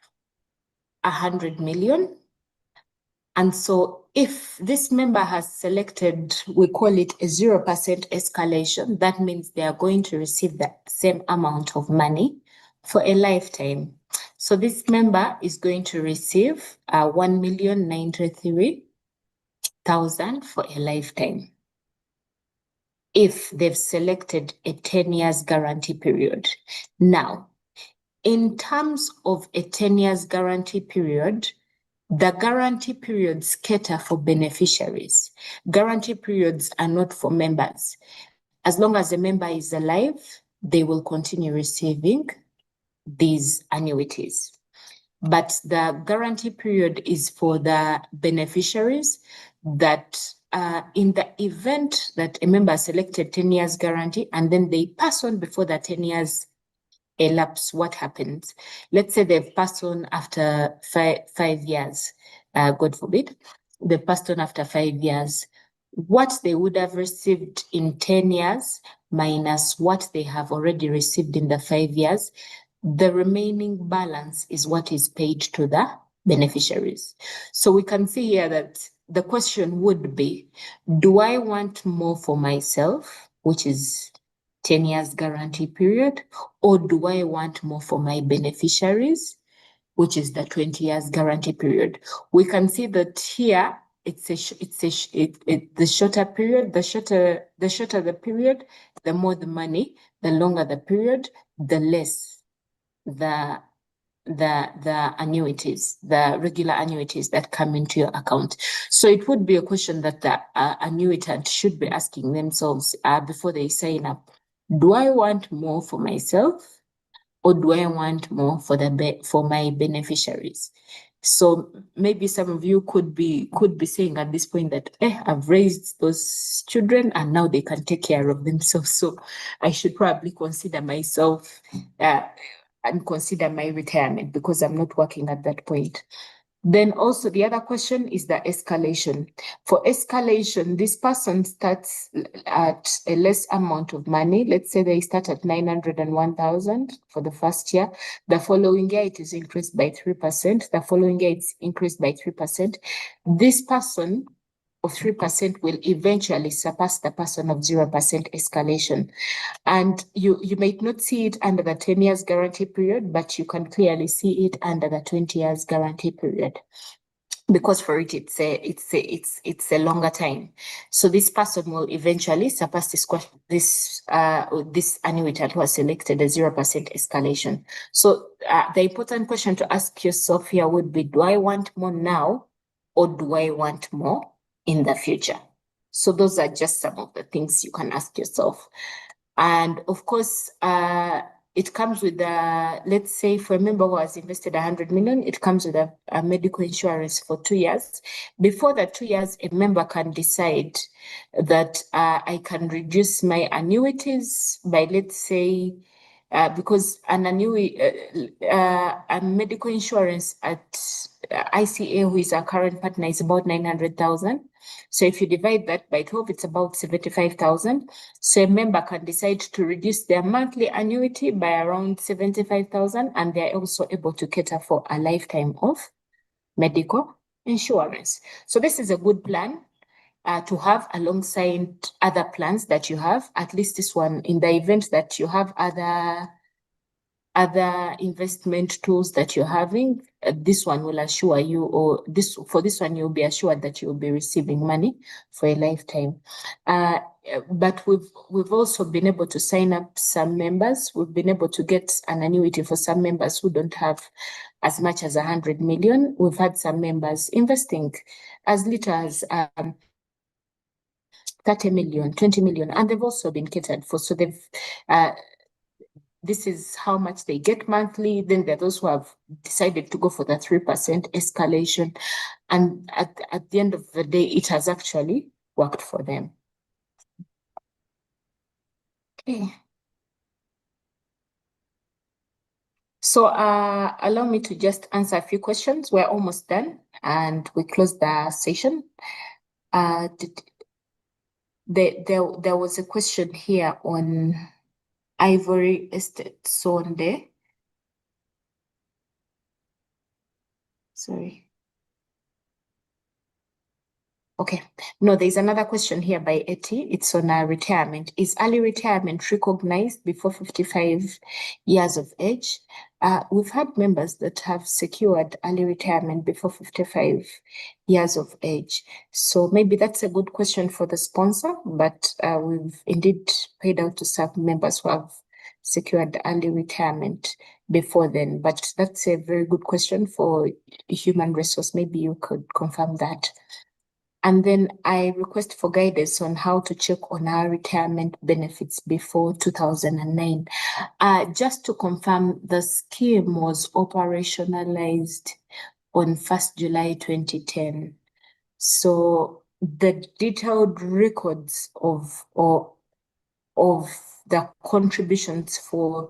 A: 100 million. And so if this member has selected, we call it a 0% escalation, that means they are going to receive the same amount of money for a lifetime. So this member is going to receive 1,093,000 for a lifetime if they've selected a 10 years guarantee period. Now, in terms of a 10 years guarantee period, the guarantee periods cater for beneficiaries. Guarantee periods are not for members. As long as the member is alive, they will continue receiving these annuities. But the guarantee period is for the beneficiaries that in the event that a member selected 10 years guarantee and then they pass on before the 10 years elapse, what happens? Let's say they've passed on after five years, God forbid, they've passed on after 5 years. What they would have received in 10 years minus what they have already received in the 5 years, the remaining balance is what is paid to the beneficiaries. So we can see here that the question would be, do I want more for myself, which is 10 years guarantee period, or do I want more for my beneficiaries, which is the 20 years guarantee period? We can see that here the shorter period, the shorter the period, the more the money, the longer the period, the less the annuities, the regular annuities that come into your account. So it would be a question that the annuitant should be asking themselves before they sign up. Do I want more for myself, or do I want more for my beneficiaries? So maybe some of you could be saying at this point that I've raised those children and now they can take care of themselves. So I should probably consider myself and consider my retirement because I'm not working at that point. Then also the other question is the escalation. For escalation, this person starts at a less amount of money. Let's say they start at 901,000 for the first year. The following year, it is increased by 3%. The following year, it's increased by 3%. This person of 3% will eventually surpass the person of 0% escalation. And you might not see it under the 10 years guarantee period, but you can clearly see it under the 20 years guarantee period, because for it it's a longer time. So this person will eventually surpass this annuitant who has selected a 0% escalation. So the important question to ask yourself here would be, do I want more now, or do I want more in the future? So those are just some of the things you can ask yourself. And of course, it comes with let's say for a member who has invested 100 million, it comes with a medical insurance for 2 years. Before the 2 years, a member can decide that I can reduce my annuities by, let's say, because an annuity, a medical insurance at ICA, who is our current partner, is about 900,000. So if you divide that by 12, it's about 75,000. So a member can decide to reduce their monthly annuity by around 75,000, and they're also able to cater for a lifetime of medical insurance. So this is a good plan to have alongside other plans that you have, at least this one, in the event that you have other investment tools that you're having, this one will assure you, or for this one, you'll be assured that you'll be receiving money for a lifetime. But we've also been able to sign up some members. We've been able to get an annuity for some members who don't have as much as 100 million. We've had some members investing as little as 30 million, 20 million, and they've also been catered for. So they've this is how much they get monthly. Then there are those who have decided to go for the 3% escalation. And at the end of the day, it has actually worked for them. Okay. So allow me to just answer a few questions. We're almost done and we close the session. There was a question here on Ivory Estate Sonde. Sorry. Okay. No, there's another question here by Etty. It's on retirement. Is early retirement recognized before 55 years of age? We've had members that have secured early retirement before 55 years of age. So maybe that's a good question for the sponsor, but we've indeed paid out to some members who have secured early retirement before then. But that's a very good question for human resource. Maybe you could confirm that. And then I request for guidance on how to check on our retirement benefits before 2009. Just to confirm, the scheme was operationalized on 1st July 2010. So the detailed records of the contributions for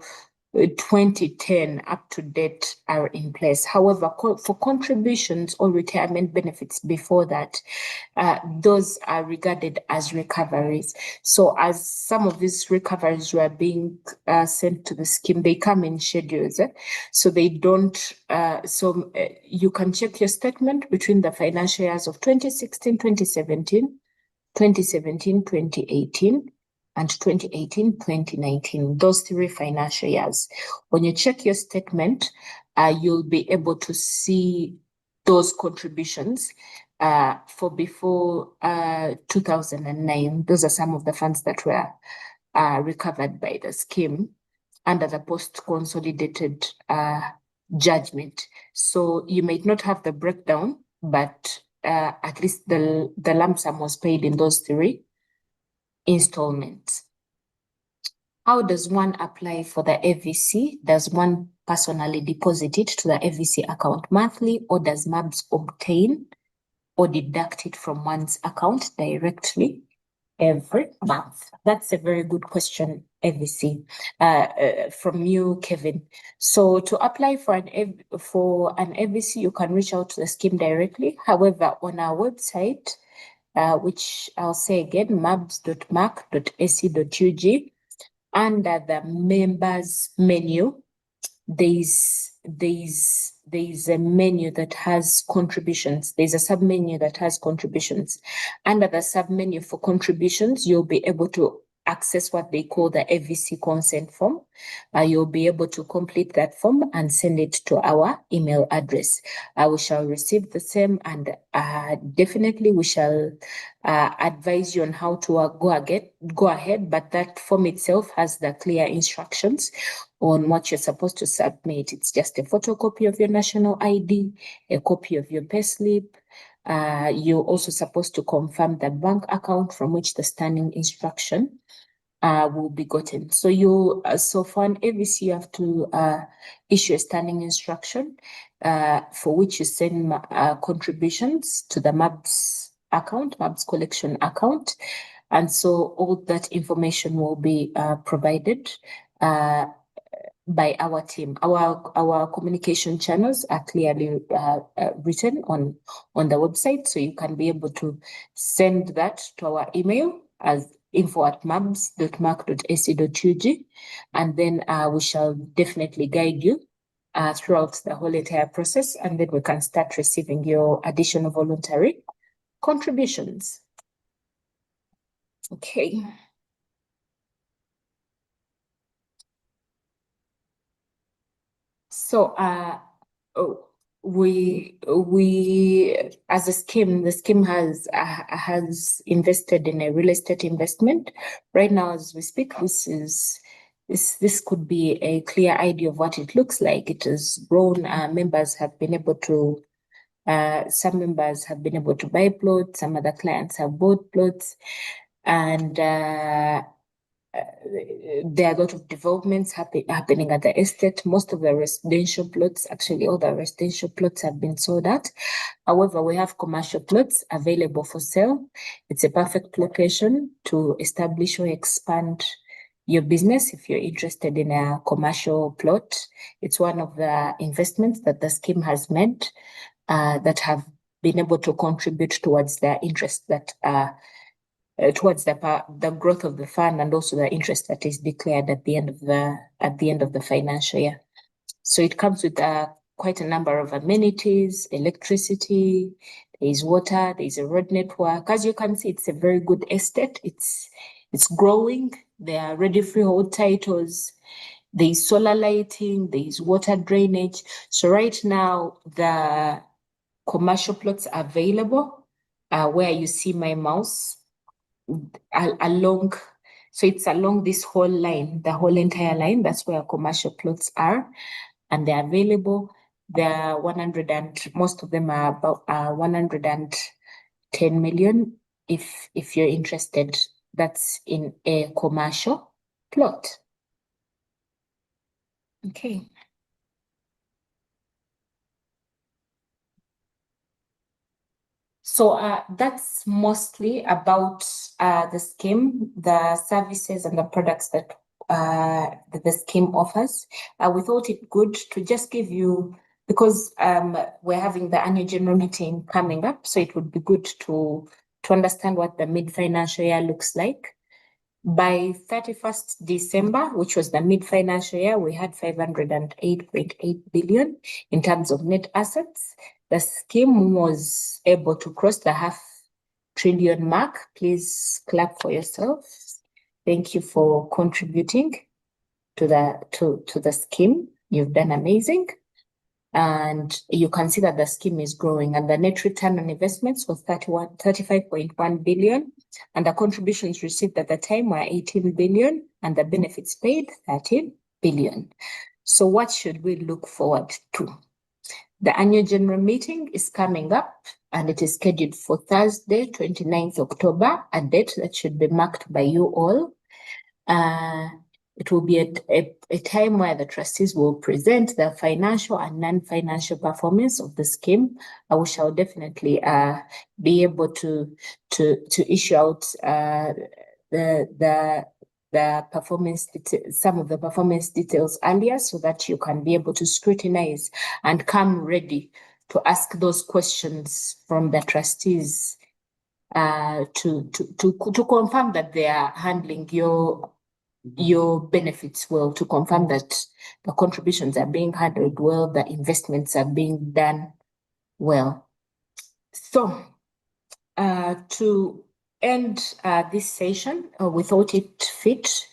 A: 2010 up to date are in place. However, for contributions or retirement benefits before that, those are regarded as recoveries. So as some of these recoveries were being sent to the scheme, they come in schedules. So they don't, you can check your statement between the financial years of 2016, 2017, 2017, 2018, and 2018, 2019, those 3 financial years. When you check your statement, you'll be able to see those contributions for before 2009. Those are some of the funds that were recovered by the scheme under the post-consolidated judgment. So you might not have the breakdown, but at least the lump sum was paid in those 3 installments. How does one apply for the FVC? Does one personally deposit it to the FVC account monthly, or does MABS obtain or deduct it from one's account directly every month? That's a very good question, FVC, from you, Kevin. So to apply for an FVC, you can reach out to the scheme directly. However, on our website, which I'll say again, mabs.mac.ac.ug. Under the members menu, there's a menu that has contributions. There's a sub-menu that has contributions. Under the sub-menu for contributions, you'll be able to access what they call the FVC consent form. You'll be able to complete that form and send it to our email address. We shall receive the same, and definitely we shall advise you on how to go ahead, but that form itself has the clear instructions on what you're supposed to submit. It's just a photocopy of your national ID, a copy of your payslip. You're also supposed to confirm the bank account from which the standing instruction will be gotten. So so for an FVC, you have to issue a standing instruction for which you send contributions to the MABS account, MABS collection account. And so all that information will be provided by our team. Our communication channels are clearly written on the website, so you can be able to send that to our email as info@mabs.mac.ac.ug, and then we shall definitely guide you throughout the whole entire process, and then we can start receiving your additional voluntary contributions. Okay. So we as a scheme, the scheme has invested in a real estate investment. Right now, as we speak, this could be a clear idea of what it looks like. It has grown. Members have been able to. Some members have been able to buy plots. Some other clients have bought plots, and there are a lot of developments happening at the estate. Most of the residential plots, actually all the residential plots have been sold out. However, we have commercial plots available for sale. It's a perfect location to establish or expand your business if you're interested in a commercial plot. It's one of the investments that the scheme has made that have been able to contribute towards the interest that towards the growth of the fund, and also the interest that is declared at the end of the financial year. So it comes with quite a number of amenities, electricity, there is water, there is a road network. As you can see, it's a very good estate. It's growing. There are ready freehold titles. There is solar lighting. There is water drainage. So right now, the commercial plots are available where you see my mouse. So it's along this whole line, the whole entire line. That's where commercial plots are, and they're available. They're 100 and most of them are about 110 million. If you're interested, that's in a commercial plot. Okay. So that's mostly about the scheme, the services and the products that the scheme offers. We thought it good to just give you, because we're having the annual general meeting coming up, so it would be good to understand what the mid-financial year looks like. By 31st December, which was the mid-financial year, we had 508.8 billion in terms of net assets. The scheme was able to cross the half trillion mark. Please clap for yourself. Thank you for contributing to the scheme. You've done amazing. And you can see that the scheme is growing, and the net return on investments was 35.1 billion, and the contributions received at the time were 18 billion, and the benefits paid 13 billion. So what should we look forward to? The annual general meeting is coming up, and it is scheduled for Thursday, 29th October, a date that should be marked by you all. It will be a time where the trustees will present the financial and non-financial performance of the scheme. We shall definitely be able to issue out the performance, some of the performance details earlier, so that you can be able to scrutinize and come ready to ask those questions from the trustees to confirm that they are handling your benefits well, to confirm that the contributions are being handled well, the investments are being done well. So to end this session, we thought it fit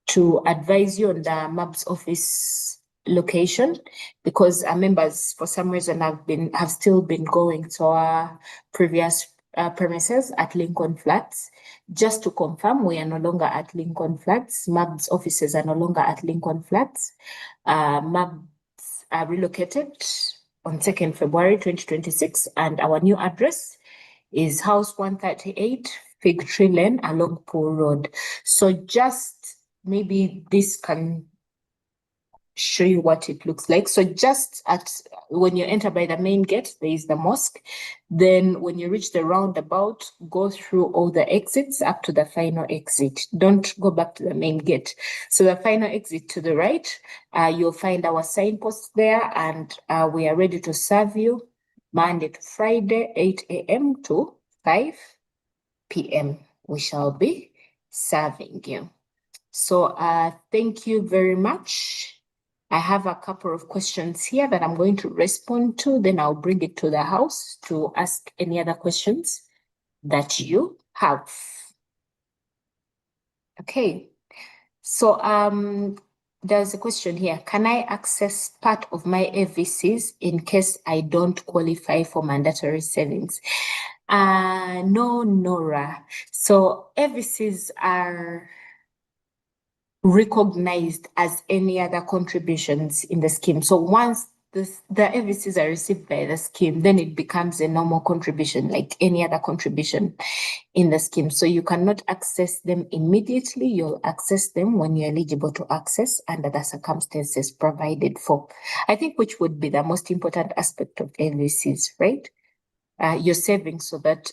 A: to advise you on the MABS office location, because our members, for some reason, have still been going to our previous premises at Lincoln Flats. Just to confirm, we are no longer at Lincoln Flats. MABS offices are no longer at Lincoln Flats. MABS are relocated on 2nd February 2026, and our new address is House 138, Fig Tree Lane along Pool Road. So just maybe this can show you what it looks like. So just when you enter by the main gate, there is the mosque. Then when you reach the roundabout, go through all the exits up to the final exit. Don't go back to the main gate. So the final exit to the right, you'll find our signpost there, and we are ready to serve you Monday to Friday, 8 a.m. to 5 p.m. We shall be serving you. So thank you very much. I have a couple of questions here that I'm going to respond to, then I'll bring it to the house to ask any other questions that you have. Okay, so there's a question here. Can I access part of my AVCs in case I don't qualify for mandatory savings? No, Nora. So AVCs are recognized as any other contributions in the scheme. So once the AVCs are received by the scheme, then it becomes a normal contribution like any other contribution in the scheme. So you cannot access them immediately. You'll access them when you're eligible to access under the circumstances provided for. I think which would be the most important aspect of AVCs, right? You're saving so that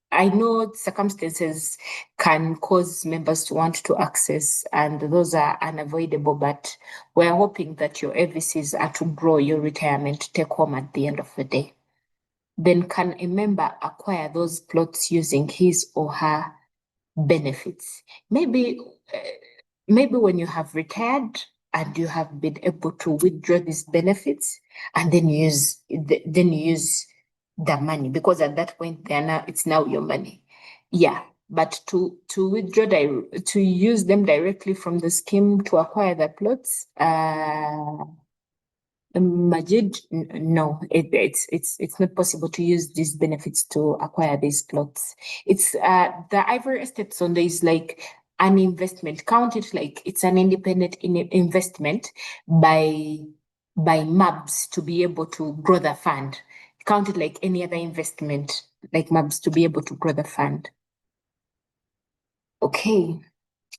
A: I know circumstances can cause members to want to access, and those are unavoidable, but we're hoping that your AVCs are to grow your retirement take home at the end of the day. Then can a member acquire those plots using his or her benefits? Maybe when you have retired and you have been able to withdraw these benefits, and then use the money, because at that point it's now your money. Yeah, but to withdraw to use them directly from the scheme to acquire the plots, Majid, no, it's not possible to use these benefits to acquire these plots. It's the Ivory Estate Zonde is like an investment. Count it like it's an independent investment by MABS to be able to grow the fund. Count it like any other investment, like MABS to be able to grow the fund. Okay,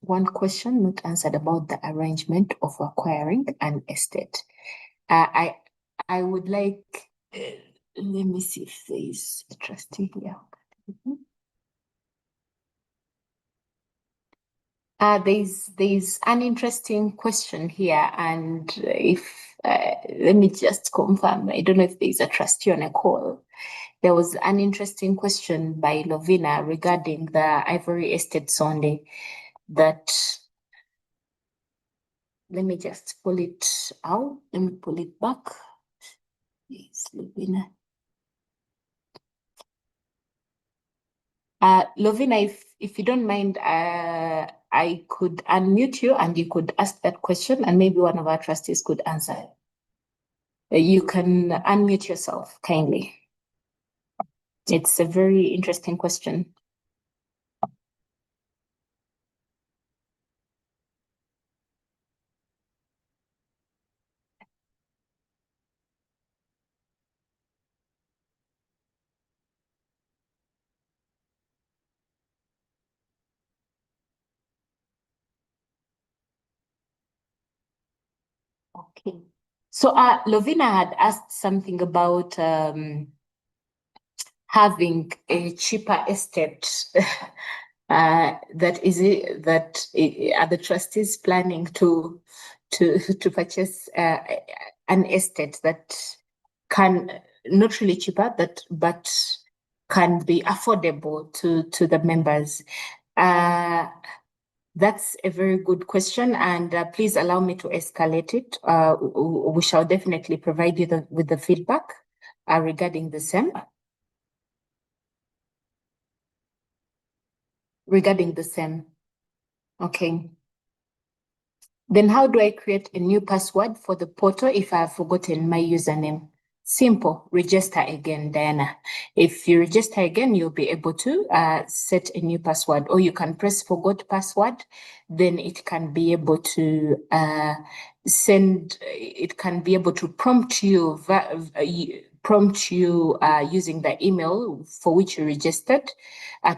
A: one question not answered about the arrangement of acquiring an estate. I would like, let me see if there is a trustee here. There's an interesting question here, and if let me just confirm. I don't know if there's a trustee on a call. There was an interesting question by Lovina regarding the Ivory Estate Zonde that, let me just pull it out. Let me pull it back. Yes, Lovina. Lovina, if you don't mind, I could unmute you and you could ask that question, and maybe one of our trustees could answer. You can unmute yourself kindly. It's a very interesting question. Okay. So Lovina had asked something about having a cheaper estate. Are the trustees planning to purchase an estate that can not really cheaper, but can be affordable to the members? That's a very good question, and please allow me to escalate it. We shall definitely provide you with the feedback regarding the same. Regarding the same. Okay. Then how do I create a new password for the portal if I have forgotten my username? Simple, register again, Diana. If you register again, you'll be able to set a new password, or you can press forgot password. Then it can be able to prompt you using the email for which you registered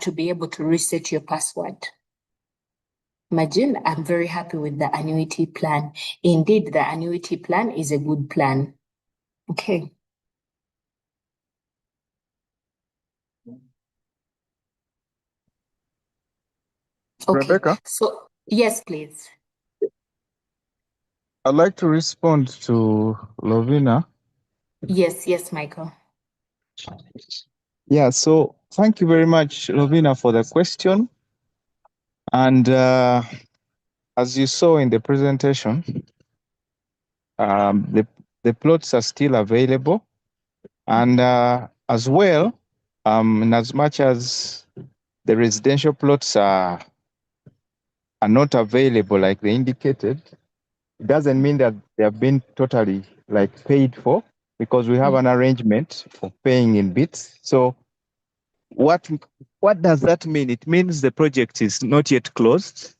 A: to be able to reset your password. Majin, I'm very happy with the annuity plan. Indeed, the annuity plan is a good plan. Okay. Okay.
C: Rebecca?
A: So, yes, please.
C: I'd like to respond to Lovina.
A: Yes, Michael.
C: Yeah, so thank you very much, Lovina, for the question. And I'd as you saw in the presentation, the plots are still available, and as well, in as much as the residential plots are not available like they indicated, it doesn't mean that they have been totally like paid for, because we have an arrangement for paying in bits. So what does that mean? It means the project is not yet closed.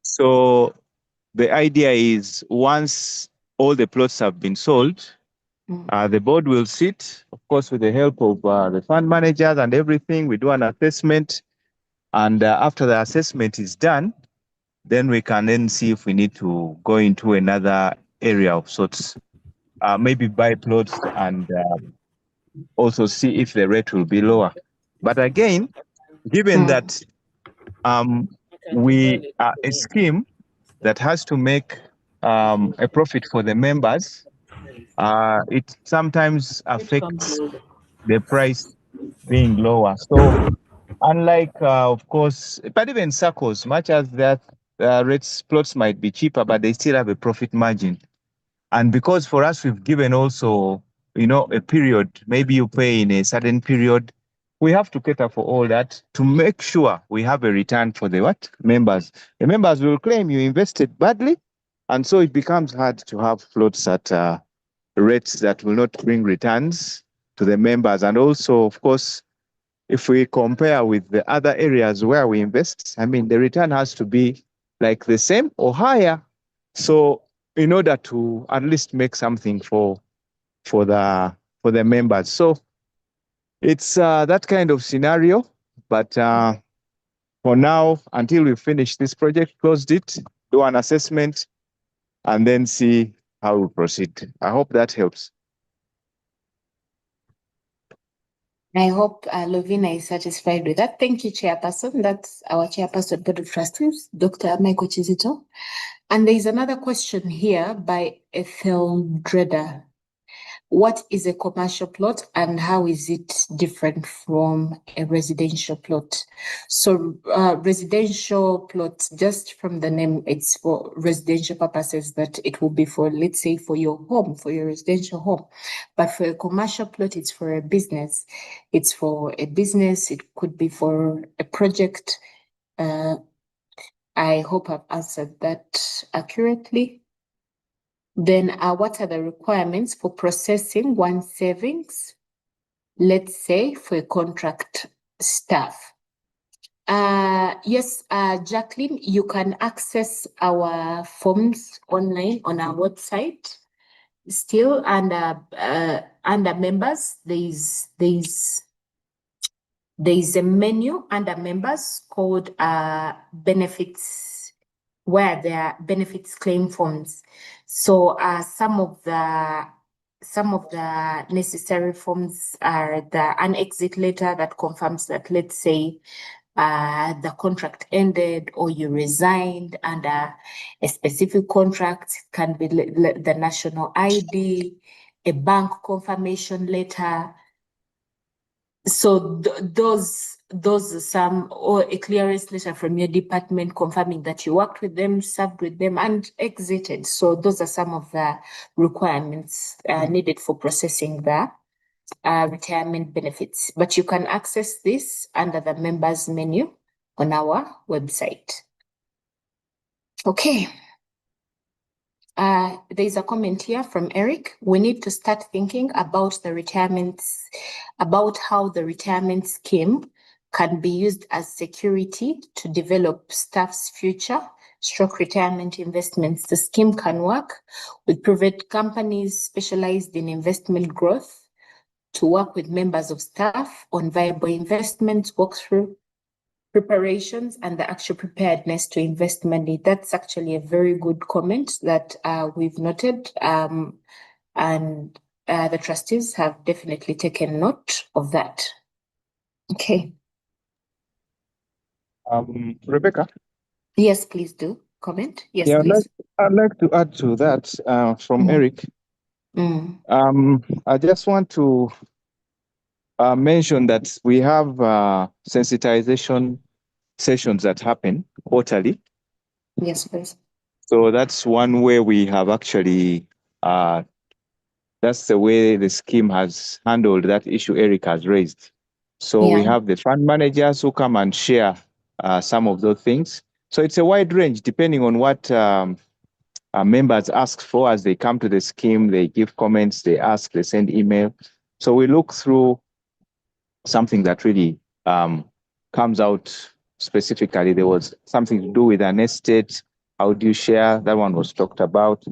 C: So the idea is, once all the plots have been sold, the board will sit, of course, with the help of the fund managers and everything. We do an assessment, and after the assessment is done, then we can then see if we need to go into another area of sorts, maybe buy plots and also see if the rate will be lower. But again, given that we are a scheme that has to make a profit for the members, it sometimes affects the price being lower. So unlike, of course, but even SACCOs, much as that rates plots might be cheaper, but they still have a profit margin. And because for us, we've given also, a period, maybe you pay in a certain period, we have to cater for all that to make sure we have a return for the members. The members will claim you invested badly, and so it becomes hard to have plots at rates that will not bring returns to the members. And also, of course, if we compare with the other areas where we invest, I mean, the return has to be like the same or higher. So in order to at least make something for the members. So it's that kind of scenario. But for now, until we finish this project, closed it, do an assessment, and then see how we proceed. I hope that helps.
A: I hope Lovina is satisfied with that. Thank you, Chairperson. That's our Chairperson, Board of Trustees, Dr. Michael Chizito. And there is another question here by Ethel Dreda. What is a commercial plot and how is it different from a residential plot? So residential plot, just from the name, it's for residential purposes, that it will be for, let's say, for your home, for your residential home. But for a commercial plot, it's for a business. It's for a business. It could be for a project. I hope I've answered that accurately. Then what are the requirements for processing one's savings, let's say, for a contract staff? Yes, Jacqueline, you can access our forms online on our website. Still under members, there's a menu under members called benefits, where there are benefits claim forms. So some of the necessary forms are an exit letter that confirms that, let's say, the contract ended or you resigned under a specific contract. It can be the national ID, a bank confirmation letter. So those are some, or a clearance letter from your department confirming that you worked with them, served with them, and exited. So those are some of the requirements needed for processing the retirement benefits. But you can access this under the members menu on our website. Okay. There's a comment here from Eric. We need to start thinking about the retirements, about how the retirement scheme can be used as security to develop staff's future stroke retirement investments. The scheme can work with private companies specialized in investment growth to work with members of staff on viable investments, walk through preparations, and the actual preparedness to invest money. That's actually a very good comment that we've noted, and the trustees have definitely taken note of that. Okay.
C: Rebecca?
A: Yes, please do comment. Yes,
C: Yeah,
A: please.
C: I'd like to add to that from Eric. I just want to mention that we have sensitization sessions that happen quarterly.
A: Yes, please.
C: So that's one way we have actually, that's the way the scheme has handled that issue Eric has raised. So we
A: Yeah.
C: have the fund managers who come and share some of those things. So it's a wide range depending on what members ask for as they come to the scheme. They give comments, they ask, they send email. So we look through something that really comes out specifically. There was something to do with an estate. How do you share? That one was talked about.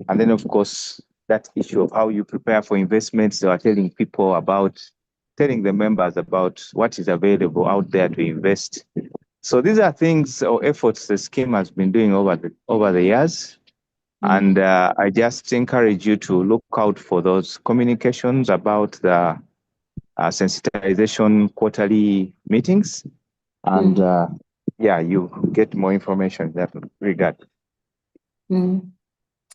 C: And then, of course, that issue of how you prepare for investments. They are telling people about, telling the members about what is available out there to invest. So these are things or efforts the scheme has been doing over the years. And I just encourage you to look out for those communications about the sensitization quarterly meetings. And yeah, you get more information in that regard.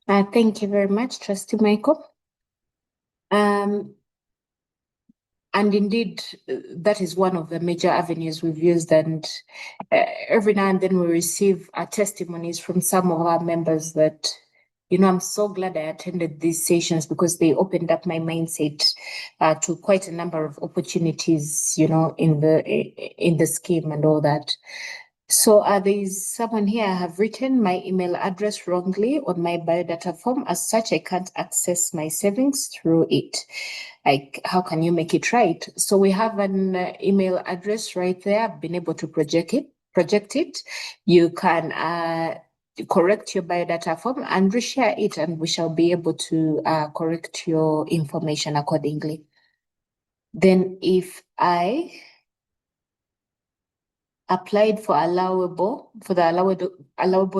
A: Thank you very much, Trustee Michael. And indeed, that is one of the major avenues we've used. And every now and then we receive testimonies from some of our members that, you know, I'm so glad I attended these sessions because they opened up my mindset to quite a number of opportunities, you know, in the scheme and all that. So there is someone here. I have written my email address wrongly on my biodata form. As such, I can't access my savings through it. Like, how can you make it right? So we have an email address right there. I've been able to project it. You can correct your biodata form and reshare it, and we shall be able to correct your information accordingly. Then if I applied for the allowable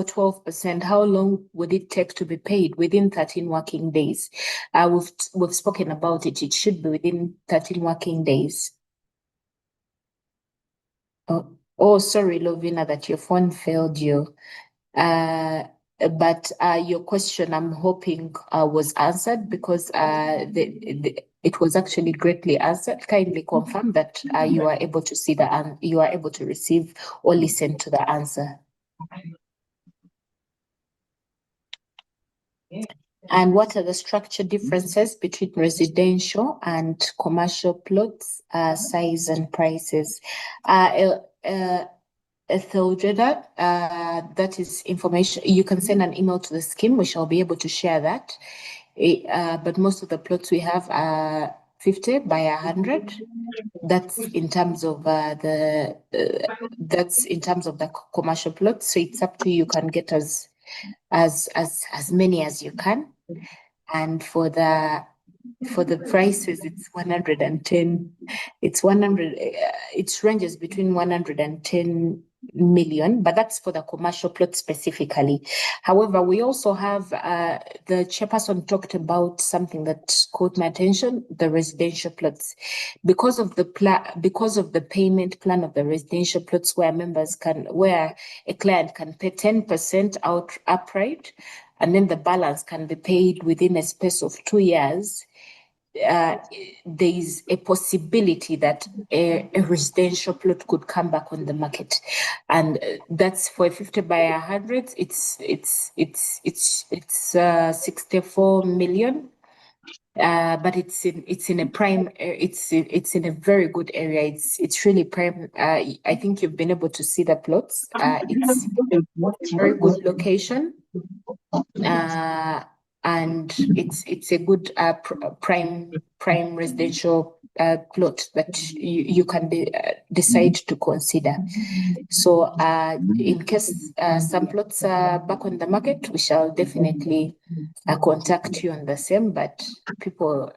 A: 12%, how long would it take to be paid? Within 13 working days. We've spoken about it. It should be within 13 working days. Oh, sorry, Lovina, that your phone failed you. But your question, I'm hoping, was answered because it was actually greatly answered. Kindly confirm that you are able to see you are able to receive or listen to the answer. And what are the structure differences between residential and commercial plots, size and prices? Theodreda, that is information. You can send an email to the scheme. We shall be able to share that. But most of the plots we have are 50 by 100. That's in terms of the commercial plots. So it's up to you. You can get as many as you can. And for the prices, it's 110. It's 100. It ranges between 110 million, but that's for the commercial plot specifically. However, we also have the chairperson talked about something that caught my attention: the residential plots, because of the payment plan of the residential plots, where a client can pay 10% outright, and then the balance can be paid within a space of 2 years. There is a possibility that a residential plot could come back on the market, and that's for a 50 by 100. It's 64 million. But it's in a prime. It's in a very good area. It's really prime. I think you've been able to see the plots. It's a very good location. And it's a good prime residential plot that you can decide to consider. So in case some plots are back on the market, we shall definitely contact you on the same, but people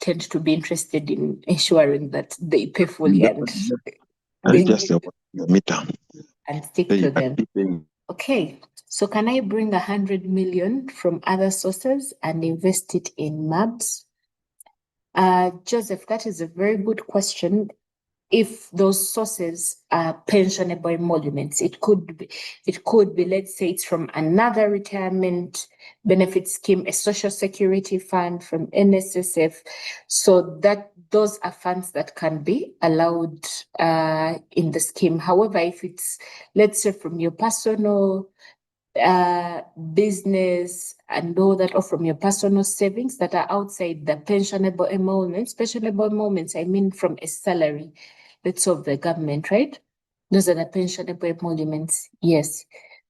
A: tend to be interested in ensuring that they pay fully and stick to them. Okay, so can I bring 100 million from other sources and invest it in MABs? Joseph, that is a very good question. If those sources are pensionable emoluments, it could be, let's say it's from another retirement benefit scheme, a social security fund, from NSSF. So that those are funds that can be allowed in the scheme. However, if it's, let's say, from your personal business and all that, or from your personal savings that are outside the pensionable emoluments. Pensionable emoluments, I mean from a salary, let's say of the government, right? Those are the pensionable emoluments, yes.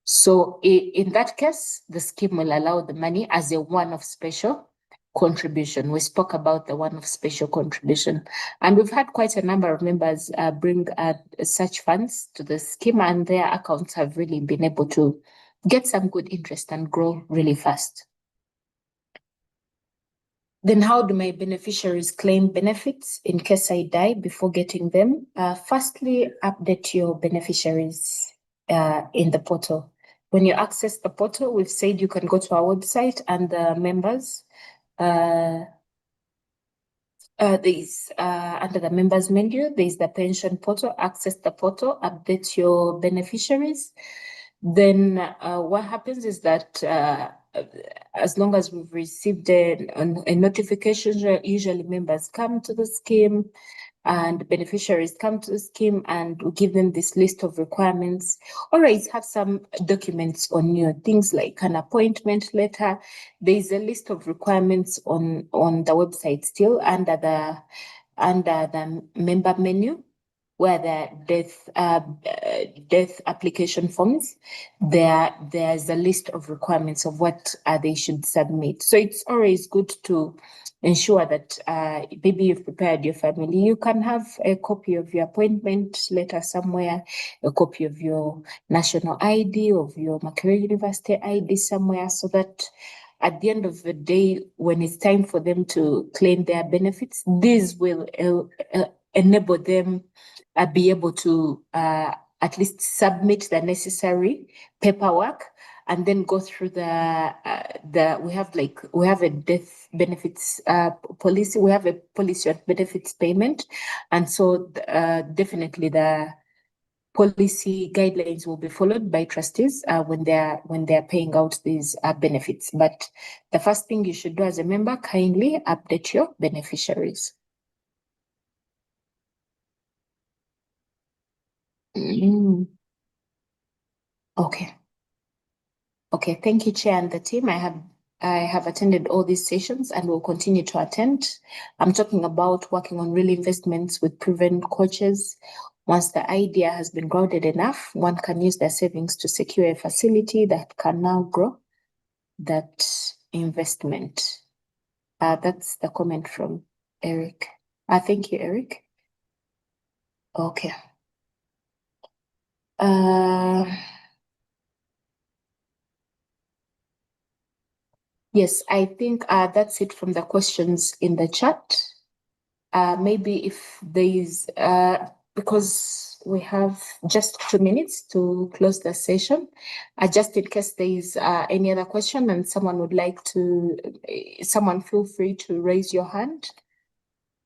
A: So in that case, the scheme will allow the money as a one-off special contribution. We spoke about the one-off special contribution, and we've had quite a number of members bring such funds to the scheme, and their accounts have really been able to get some good interest and grow really fast. Then how do my beneficiaries claim benefits in case I die before getting them? Firstly, update your beneficiaries in the portal. When you access the portal, we've said you can go to our website and the members, there's under the members menu, there's the pension portal. Access the portal, update your beneficiaries. Then what happens is that as long as we've received a notification, usually members come to the scheme and beneficiaries come to the scheme, and we give them this list of requirements. Always have some documents on you, things like an appointment letter. There's a list of requirements on the website still under the member menu, where the death application forms, there's a list of requirements of what they should submit. So it's always good to ensure that maybe you've prepared your family. You can have a copy of your appointment letter somewhere, a copy of your national ID, of your Makerere University ID somewhere, so that at the end of the day, when it's time for them to claim their benefits, this will enable them be able to at least submit the necessary paperwork, and then go through we have a death benefits policy. We have a policy of benefits payment, and so definitely the policy guidelines will be followed by trustees when they're paying out these benefits. But the first thing you should do as a member, kindly update your beneficiaries. Okay, thank you, Chair and the team. I have attended all these sessions and will continue to attend. I'm talking about working on real investments with proven coaches. Once the idea has been grounded enough, one can use their savings to secure a facility that can now grow that investment. That's the comment from Eric. Thank you, Eric. Okay. Yes, I think that's it from the questions in the chat. Maybe if there is, because we have just 2 minutes to close the session, just in case there is any other question and someone would like to, someone feel free to raise your hand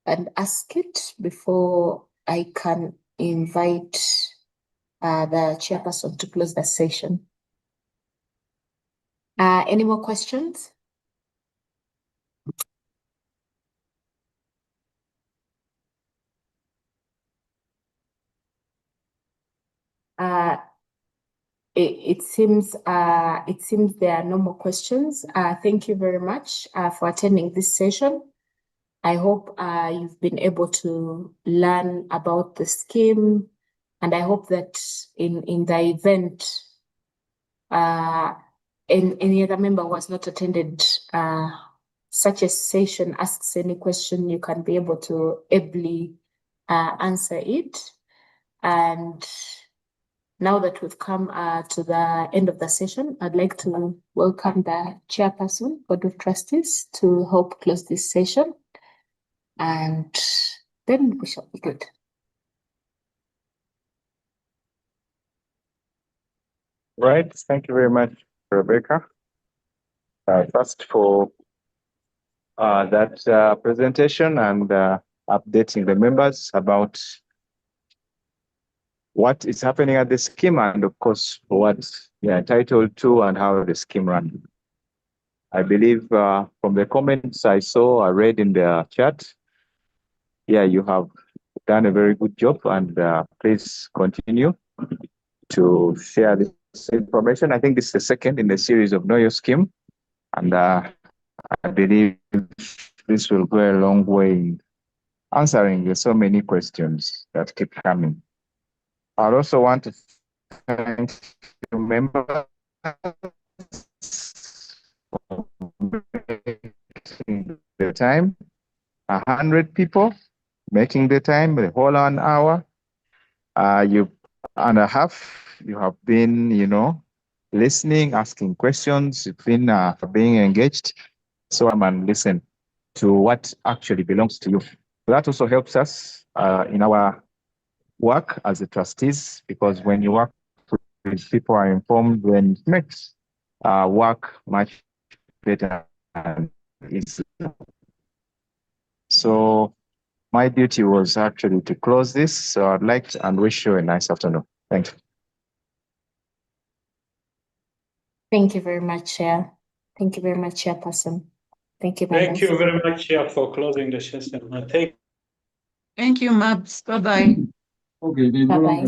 A: and ask it before I can invite the chairperson to close the session. Any more questions? It seems there are no more questions. Thank you very much for attending this session. I hope you've been able to learn about the scheme, and I hope that in the event any other member who has not attended such a session asks any question, you can be able to ably answer it. And now that we've come to the end of the session, I'd like to welcome the chairperson, Board of Trustees, to help close this session. And then we shall be good.
C: Right. Thank you very much, Rebecca. First for that presentation and updating the members about what is happening at the scheme, and of course what they are entitled to and how the scheme runs. I believe from the comments I read in the chat, you have done a very good job, and please continue to share this information. I think this is the second in the series of Know Your Scheme. And I believe this will go a long way in answering the so many questions that keep coming. I also want to thank you members for making the time. 100 people making the time, the whole 1 hour. You and a half, you have been, listening, asking questions, you've been being engaged. So I'm and listen to what actually belongs to you. That also helps us in our work as the trustees, because when you work with people are informed, then it makes work much better and easier. So my duty was actually to close this. So I'd like to and wish you a nice afternoon. Thank you.
A: Thank you very much, Chair. Thank you very much, Chairperson. Thank you,
B: Thank
A: members.
B: you very much, Chair, for closing the session.
D: Thank you, Mabs. Bye-bye.
A: Bye-bye.